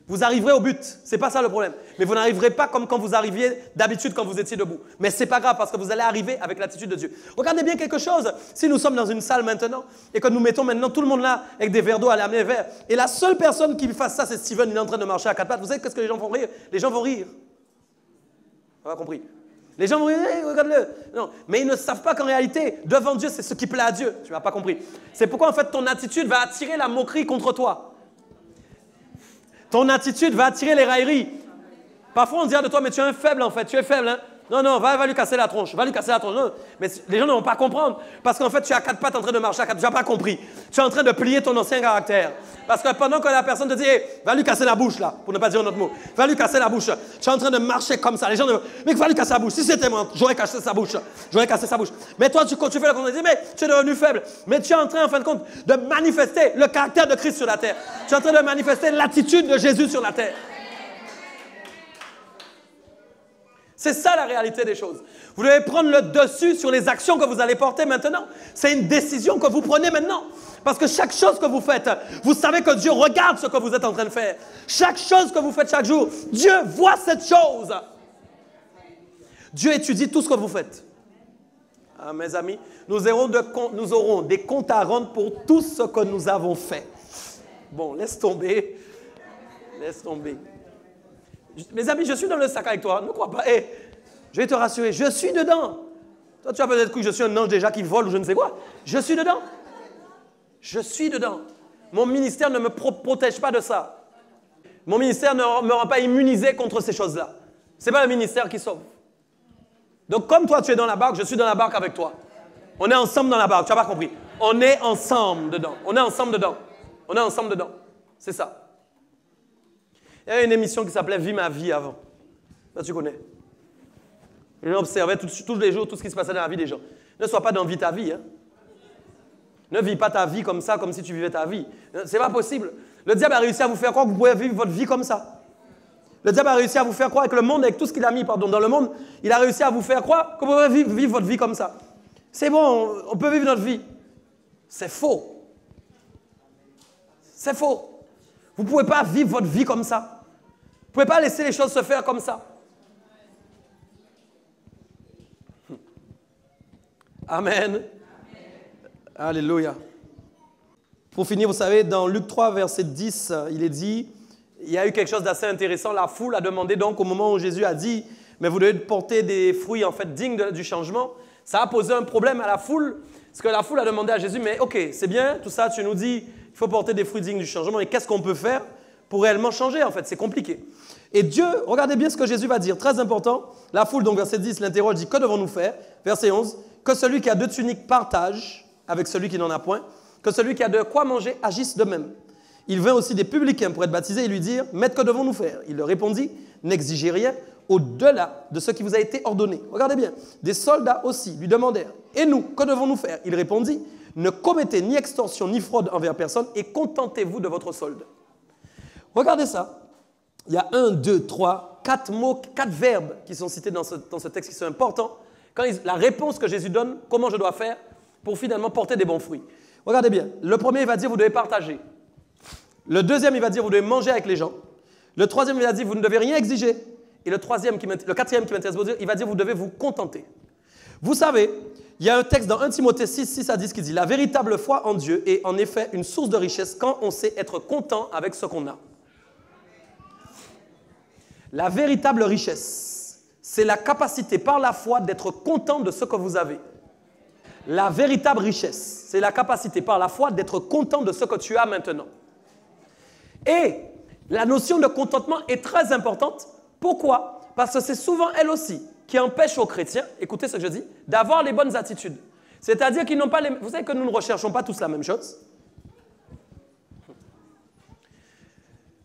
[SPEAKER 1] Vous arriverez au but. Ce n'est pas ça le problème. Mais vous n'arriverez pas comme quand vous arriviez d'habitude quand vous étiez debout. Mais ce n'est pas grave parce que vous allez arriver avec l'attitude de Dieu. Regardez bien quelque chose. Si nous sommes dans une salle maintenant et que nous mettons maintenant tout le monde là avec des verres d'eau à aller amener le verre et la seule personne qui fasse ça, c'est Steven, il est en train de marcher à quatre pattes. Vous savez qu'est-ce que les gens vont rire? Les gens vont rire. On a compris. Les gens vont dire, hey, regarde-le. Non, mais ils ne savent pas qu'en réalité, devant Dieu, c'est ce qui plaît à Dieu. Tu n'as pas compris. C'est pourquoi, en fait, ton attitude va attirer la moquerie contre toi. Ton attitude va attirer les railleries. Parfois, on dira de toi, mais tu es un faible, en fait. Tu es faible, hein. Non, non, va lui casser la tronche. Va lui casser la tronche. Non, mais les gens ne vont pas comprendre. Parce qu'en fait, tu es à quatre pattes en train de marcher à quatre. Tu n'as pas compris. Tu es en train de plier ton ancien caractère. Parce que pendant que la personne te dit, hey, va lui casser la bouche, là, pour ne pas dire un autre mot. Va lui casser la bouche. Tu es en train de marcher comme ça. Les gens disent, mais va lui casser la bouche. Si c'était moi, j'aurais cassé sa bouche. J'aurais cassé sa bouche. Mais toi, quand tu fais le contraire, tu dis, mais tu es devenu faible. Mais tu es en train, en fin de compte, de manifester le caractère de Christ sur la terre. Tu es en train de manifester l'attitude de Jésus sur la terre. C'est ça la réalité des choses. Vous devez prendre le dessus sur les actions que vous allez porter maintenant. C'est une décision que vous prenez maintenant. Parce que chaque chose que vous faites, vous savez que Dieu regarde ce que vous êtes en train de faire. Chaque chose que vous faites chaque jour, Dieu voit cette chose. Dieu étudie tout ce que vous faites. Ah, mes amis, nous aurons des comptes à rendre pour tout ce que nous avons fait. Bon, laisse tomber. Laisse tomber. Mes amis, je suis dans le sac avec toi. Ne crois pas. Hey, je vais te rassurer, je suis dedans. Toi, tu as peut-être cru que je suis un ange déjà qui vole ou je ne sais quoi. Je suis dedans. Je suis dedans. Mon ministère ne me protège pas de ça. Mon ministère ne me rend pas immunisé contre ces choses-là. Ce n'est pas le ministère qui sauve. Donc, comme toi, tu es dans la barque, je suis dans la barque avec toi. On est ensemble dans la barque. Tu n'as pas compris. On est ensemble dedans. On est ensemble dedans. On est ensemble dedans. C'est ça. Il y avait une émission qui s'appelait Vie ma vie avant. Ça, tu connais. Les gens observaient tous les jours tout ce qui se passait dans la vie des gens. Ne sois pas dans Vie ta vie. Hein. Ne vis pas ta vie comme ça, comme si tu vivais ta vie. C'est pas possible. Le diable a réussi à vous faire croire que vous pouvez vivre votre vie comme ça. Le diable a réussi à vous faire croire avec le monde, avec tout ce qu'il a mis dans le monde, il a réussi à vous faire croire que vous pouvez vivre votre vie comme ça. C'est bon, on peut vivre notre vie. C'est faux. C'est faux. Vous ne pouvez pas vivre votre vie comme ça. Vous ne pouvez pas laisser les choses se faire comme ça. Amen. Alléluia. Pour finir, vous savez, dans Luc 3, verset 10, il est dit, il y a eu quelque chose d'assez intéressant. La foule a demandé donc au moment où Jésus a dit, mais vous devez porter des fruits en fait dignes du changement. Ça a posé un problème à la foule, parce que la foule a demandé à Jésus, mais ok, c'est bien, tout ça, tu nous dis, il faut porter des fruits dignes du changement, mais qu'est-ce qu'on peut faire pour réellement changer en fait? C'est compliqué. Et Dieu, regardez bien ce que Jésus va dire, très important. La foule, donc verset 10, l'interroge, dit, que devons-nous faire? Verset 11, que celui qui a 2 tuniques partage avec celui qui n'en a point, que celui qui a de quoi manger agisse de même. Il vint aussi des publicains pour être baptisés et lui dire, Maître, que devons-nous faire? Il leur répondit, n'exigez rien au-delà de ce qui vous a été ordonné. Regardez bien, des soldats aussi lui demandèrent, et nous, que devons-nous faire? Il répondit, ne commettez ni extorsion ni fraude envers personne et contentez-vous de votre solde. Regardez ça. Il y a 1, 2, 3, 4 mots, 4 verbes qui sont cités dans ce texte qui sont importants. La réponse que Jésus donne, comment je dois faire pour finalement porter des bons fruits. Regardez bien. Le premier, il va dire, vous devez partager. Le deuxième, il va dire, vous devez manger avec les gens. Le troisième, il va dire, vous ne devez rien exiger. Et le quatrième qui m'intéresse, il va dire, vous devez vous contenter. Vous savez, il y a un texte dans 1 Timothée 6, 6 à 10 qui dit, la véritable foi en Dieu est en effet une source de richesse quand on sait être content avec ce qu'on a. La véritable richesse, c'est la capacité par la foi d'être content de ce que vous avez. La véritable richesse, c'est la capacité par la foi d'être content de ce que tu as maintenant. Et la notion de contentement est très importante. Pourquoi? Parce que c'est souvent elle aussi qui empêche aux chrétiens, écoutez ce que je dis, d'avoir les bonnes attitudes. C'est-à-dire qu'ils n'ont pas les... Vous savez que nous ne recherchons pas tous la même chose.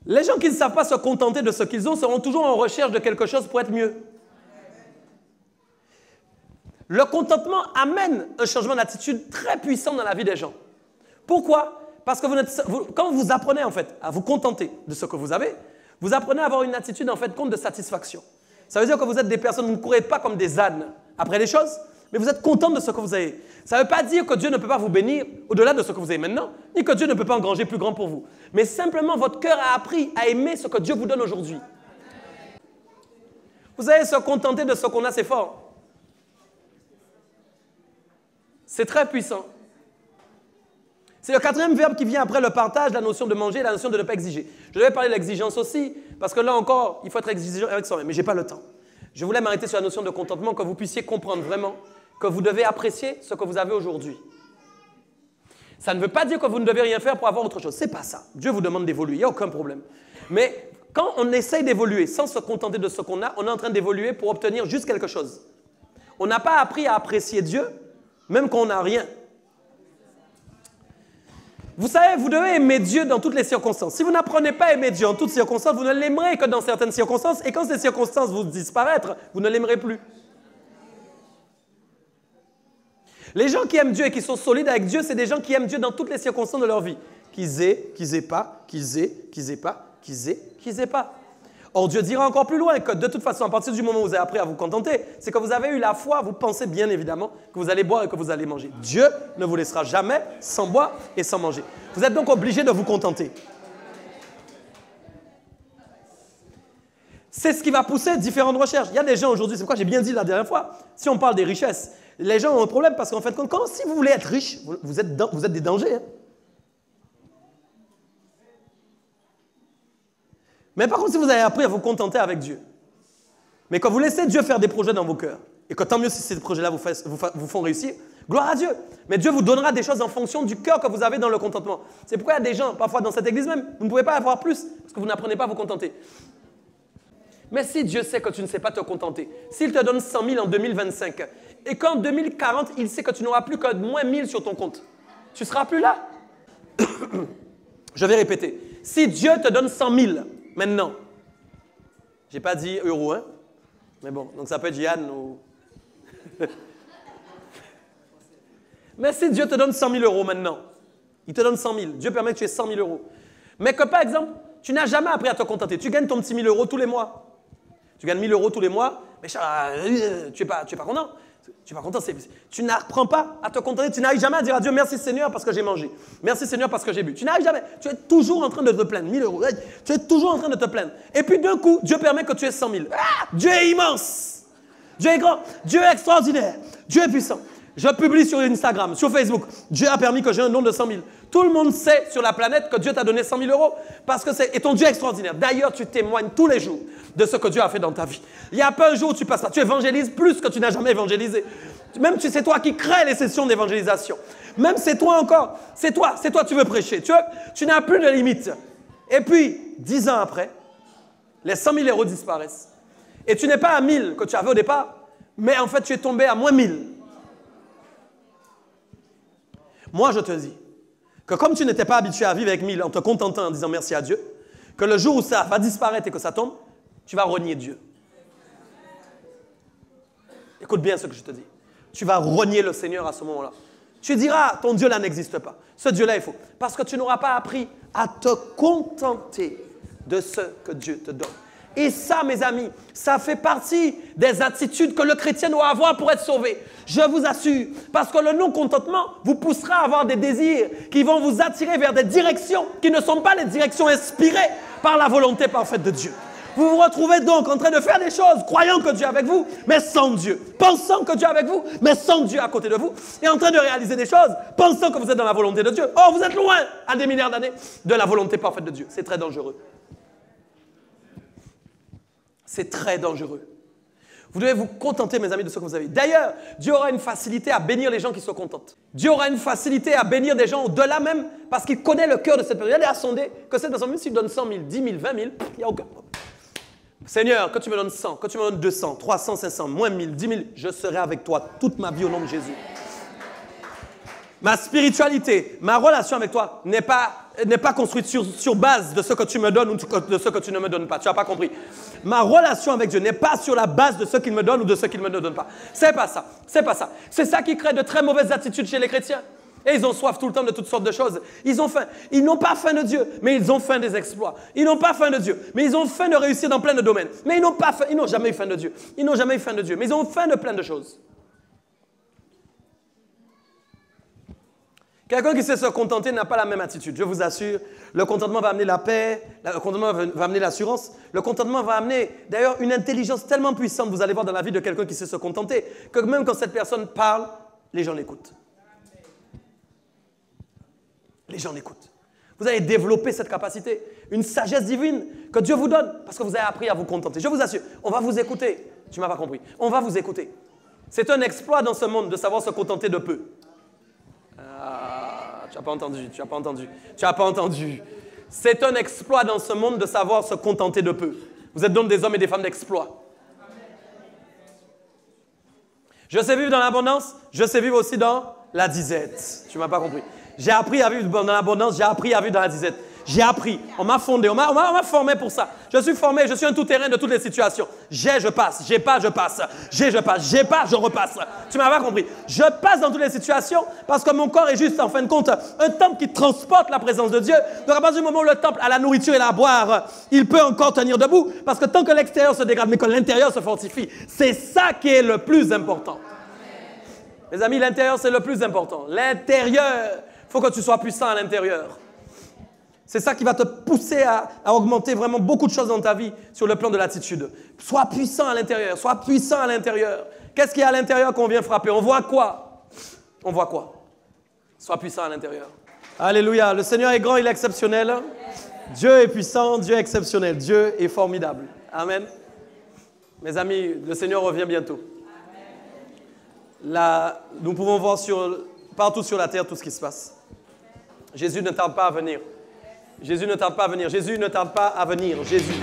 [SPEAKER 1] Les gens qui ne savent pas se contenter de ce qu'ils ont seront toujours en recherche de quelque chose pour être mieux. Le contentement amène un changement d'attitude très puissant dans la vie des gens. Pourquoi? Parce que quand vous apprenez en fait à vous contenter de ce que vous avez, vous apprenez à avoir une attitude en fait compte de satisfaction. Ça veut dire que vous êtes des personnes, vous ne courez pas comme des ânes après les choses, mais vous êtes content de ce que vous avez. Ça ne veut pas dire que Dieu ne peut pas vous bénir au-delà de ce que vous avez maintenant, ni que Dieu ne peut pas engranger plus grand pour vous. Mais simplement, votre cœur a appris à aimer ce que Dieu vous donne aujourd'hui. Vous allez se contenter de ce qu'on a, c'est fort. C'est très puissant. C'est le quatrième verbe qui vient après le partage, la notion de manger et la notion de ne pas exiger. Je devais parler de l'exigence aussi, parce que là encore, il faut être exigeant avec soi-même, mais je n'ai pas le temps. Je voulais m'arrêter sur la notion de contentement, que vous puissiez comprendre vraiment que vous devez apprécier ce que vous avez aujourd'hui. Ça ne veut pas dire que vous ne devez rien faire pour avoir autre chose. Ce n'est pas ça. Dieu vous demande d'évoluer, il n'y a aucun problème. Mais quand on essaye d'évoluer sans se contenter de ce qu'on a, on est en train d'évoluer pour obtenir juste quelque chose. On n'a pas appris à apprécier Dieu, même quand on n'a rien. Vous savez, vous devez aimer Dieu dans toutes les circonstances. Si vous n'apprenez pas à aimer Dieu en toutes circonstances, vous ne l'aimerez que dans certaines circonstances. Et quand ces circonstances vous disparaître, vous ne l'aimerez plus. Les gens qui aiment Dieu et qui sont solides avec Dieu, c'est des gens qui aiment Dieu dans toutes les circonstances de leur vie. Qu'ils aient pas, qu'ils aient pas. Or, Dieu dira encore plus loin que de toute façon, à partir du moment où vous avez appris à vous contenter, c'est que vous avez eu la foi, vous pensez bien évidemment que vous allez boire et que vous allez manger. Dieu ne vous laissera jamais sans boire et sans manger. Vous êtes donc obligé de vous contenter. C'est ce qui va pousser différentes recherches. Il y a des gens aujourd'hui, c'est pourquoi j'ai bien dit la dernière fois, si on parle des richesses, les gens ont un problème parce qu'en fait, si vous voulez être riche, vous êtes des dangers. Hein. Mais par contre, si vous avez appris à vous contenter avec Dieu, mais que vous laissez Dieu faire des projets dans vos cœurs, et que tant mieux si ces projets-là vous font réussir, gloire à Dieu. Mais Dieu vous donnera des choses en fonction du cœur que vous avez dans le contentement. C'est pourquoi il y a des gens, parfois dans cette église même, vous ne pouvez pas avoir plus, parce que vous n'apprenez pas à vous contenter. Mais si Dieu sait que tu ne sais pas te contenter, s'il te donne 100 000 en 2025, et qu'en 2040, il sait que tu n'auras plus que moins 1000 sur ton compte, tu ne seras plus là. Je vais répéter. Si Dieu te donne 100 000, maintenant, J'ai pas dit euro, hein? Mais bon, donc ça peut être Yann ou... Mais si Dieu te donne 100 000 euros maintenant, il te donne 100 000, Dieu permet que tu aies 100 000 euros. Mais que par exemple, tu n'as jamais appris à te contenter. Tu gagnes ton petit 1000 euros tous les mois. Tu gagnes 1000 euros tous les mois, mais tu n'es pas content. Tu n'es pas content. Tu n'apprends pas à te contenter. Tu n'arrives jamais à dire à Dieu, merci Seigneur parce que j'ai mangé. Merci Seigneur parce que j'ai bu. Tu n'arrives jamais. Tu es toujours en train de te plaindre. 1000 euros. Tu es toujours en train de te plaindre. Et puis d'un coup, Dieu permet que tu aies 100 000. Ah, Dieu est immense. Dieu est grand. Dieu est extraordinaire. Dieu est puissant. Je publie sur Instagram, sur Facebook. Dieu a permis que j'ai un don de 100 000. Tout le monde sait sur la planète que Dieu t'a donné 100 000 euros parce que c'est ton Dieu extraordinaire. D'ailleurs, tu témoignes tous les jours de ce que Dieu a fait dans ta vie. Il n'y a pas un jour où tu passes là. Tu évangélises plus que tu n'as jamais évangélisé. Même c'est toi qui crée les sessions d'évangélisation. Même c'est toi encore. C'est toi, tu veux prêcher. Tu n'as plus de limite. Et puis, 10 ans après, les 100 000 euros disparaissent. Et tu n'es pas à 1000 que tu avais au départ, mais en fait, tu es tombé à moins 1000. Moi, je te dis que comme tu n'étais pas habitué à vivre avec 1000 en te contentant en disant merci à Dieu, que le jour où ça va disparaître et que ça tombe, tu vas renier Dieu. Écoute bien ce que je te dis. Tu vas renier le Seigneur à ce moment-là. Tu diras, ton Dieu là n'existe pas. Ce Dieu-là est faux. Parce que tu n'auras pas appris à te contenter de ce que Dieu te donne. Et ça, mes amis, ça fait partie des attitudes que le chrétien doit avoir pour être sauvé. Je vous assure, parce que le non-contentement vous poussera à avoir des désirs qui vont vous attirer vers des directions qui ne sont pas les directions inspirées par la volonté parfaite de Dieu. Vous vous retrouvez donc en train de faire des choses, croyant que Dieu est avec vous, mais sans Dieu. Pensant que Dieu est avec vous, mais sans Dieu à côté de vous. Et en train de réaliser des choses, pensant que vous êtes dans la volonté de Dieu. Or, vous êtes loin, à des milliards d'années, de la volonté parfaite de Dieu. C'est très dangereux. C'est très dangereux. Vous devez vous contenter, mes amis, de ce que vous avez. D'ailleurs, Dieu aura une facilité à bénir les gens qui se contentent. Dieu aura une facilité à bénir des gens au-delà même, parce qu'il connaît le cœur de cette personne. Il a sonder que cette personne, même s'il donne 100 000, 10 000, 20 000, il n'y a aucun problème. Seigneur, que tu me donnes 100, que tu me donnes 200, 300, 500, moins 1000, 10 000, je serai avec toi toute ma vie au nom de Jésus. Ma spiritualité, ma relation avec toi n'est pas construite sur base de ce que tu me donnes ou de ce que tu ne me donnes pas. Tu n'as pas compris. Ma relation avec Dieu n'est pas sur la base de ce qu'il me donne ou de ce qu'il ne me donne pas. C'est pas ça. C'est pas ça. C'est ça qui crée de très mauvaises attitudes chez les chrétiens. Et ils ont soif tout le temps de toutes sortes de choses. Ils ont faim. Ils n'ont pas faim de Dieu, mais ils ont faim des exploits. Ils n'ont pas faim de Dieu, mais ils ont faim de réussir dans plein de domaines. Mais ils n'ont pas faim. Ils n'ont jamais eu faim de Dieu. Ils n'ont jamais eu faim de Dieu, mais ils ont faim de plein de choses. Quelqu'un qui sait se contenter n'a pas la même attitude, je vous assure. Le contentement va amener la paix, le contentement va amener l'assurance. Le contentement va amener d'ailleurs une intelligence tellement puissante, vous allez voir dans la vie de quelqu'un qui sait se contenter, que même quand cette personne parle, les gens l'écoutent. Les gens l'écoutent. Vous allez développer cette capacité, une sagesse divine que Dieu vous donne parce que vous avez appris à vous contenter. Je vous assure, on va vous écouter. Tu ne m'as pas compris. On va vous écouter. C'est un exploit dans ce monde de savoir se contenter de peu. Tu n'as pas entendu, tu n'as pas entendu, tu n'as pas entendu. C'est un exploit dans ce monde de savoir se contenter de peu. Vous êtes donc des hommes et des femmes d'exploit. Je sais vivre dans l'abondance, je sais vivre aussi dans la disette. Tu ne m'as pas compris. J'ai appris à vivre dans l'abondance, j'ai appris à vivre dans la disette. J'ai appris, on m'a fondé, on m'a formé pour ça. Je suis formé, je suis un tout-terrain de toutes les situations. J'ai, je passe, j'ai pas, je passe. J'ai, je passe, j'ai pas, je repasse. Tu m'as pas compris. Je passe dans toutes les situations parce que mon corps est juste, en fin de compte, un temple qui transporte la présence de Dieu. Donc à partir du moment où le temple a la nourriture et la boire, il peut encore tenir debout parce que tant que l'extérieur se dégrade, mais que l'intérieur se fortifie, c'est ça qui est le plus important. Mes amis, l'intérieur, c'est le plus important. L'intérieur, il faut que tu sois puissant à l'intérieur. C'est ça qui va te pousser à augmenter vraiment beaucoup de choses dans ta vie sur le plan de l'attitude. Sois puissant à l'intérieur, sois puissant à l'intérieur. Qu'est-ce qu'il y a à l'intérieur qu'on vient frapper? On voit quoi? On voit quoi? Sois puissant à l'intérieur. Alléluia, le Seigneur est grand, il est exceptionnel. Dieu est puissant, Dieu est exceptionnel, Dieu est formidable. Amen. Mes amis, le Seigneur revient bientôt. Là, nous pouvons voir partout sur la terre tout ce qui se passe. Jésus ne tarde pas à venir. Jésus ne tarde pas à venir. Jésus ne tarde pas à venir. Jésus.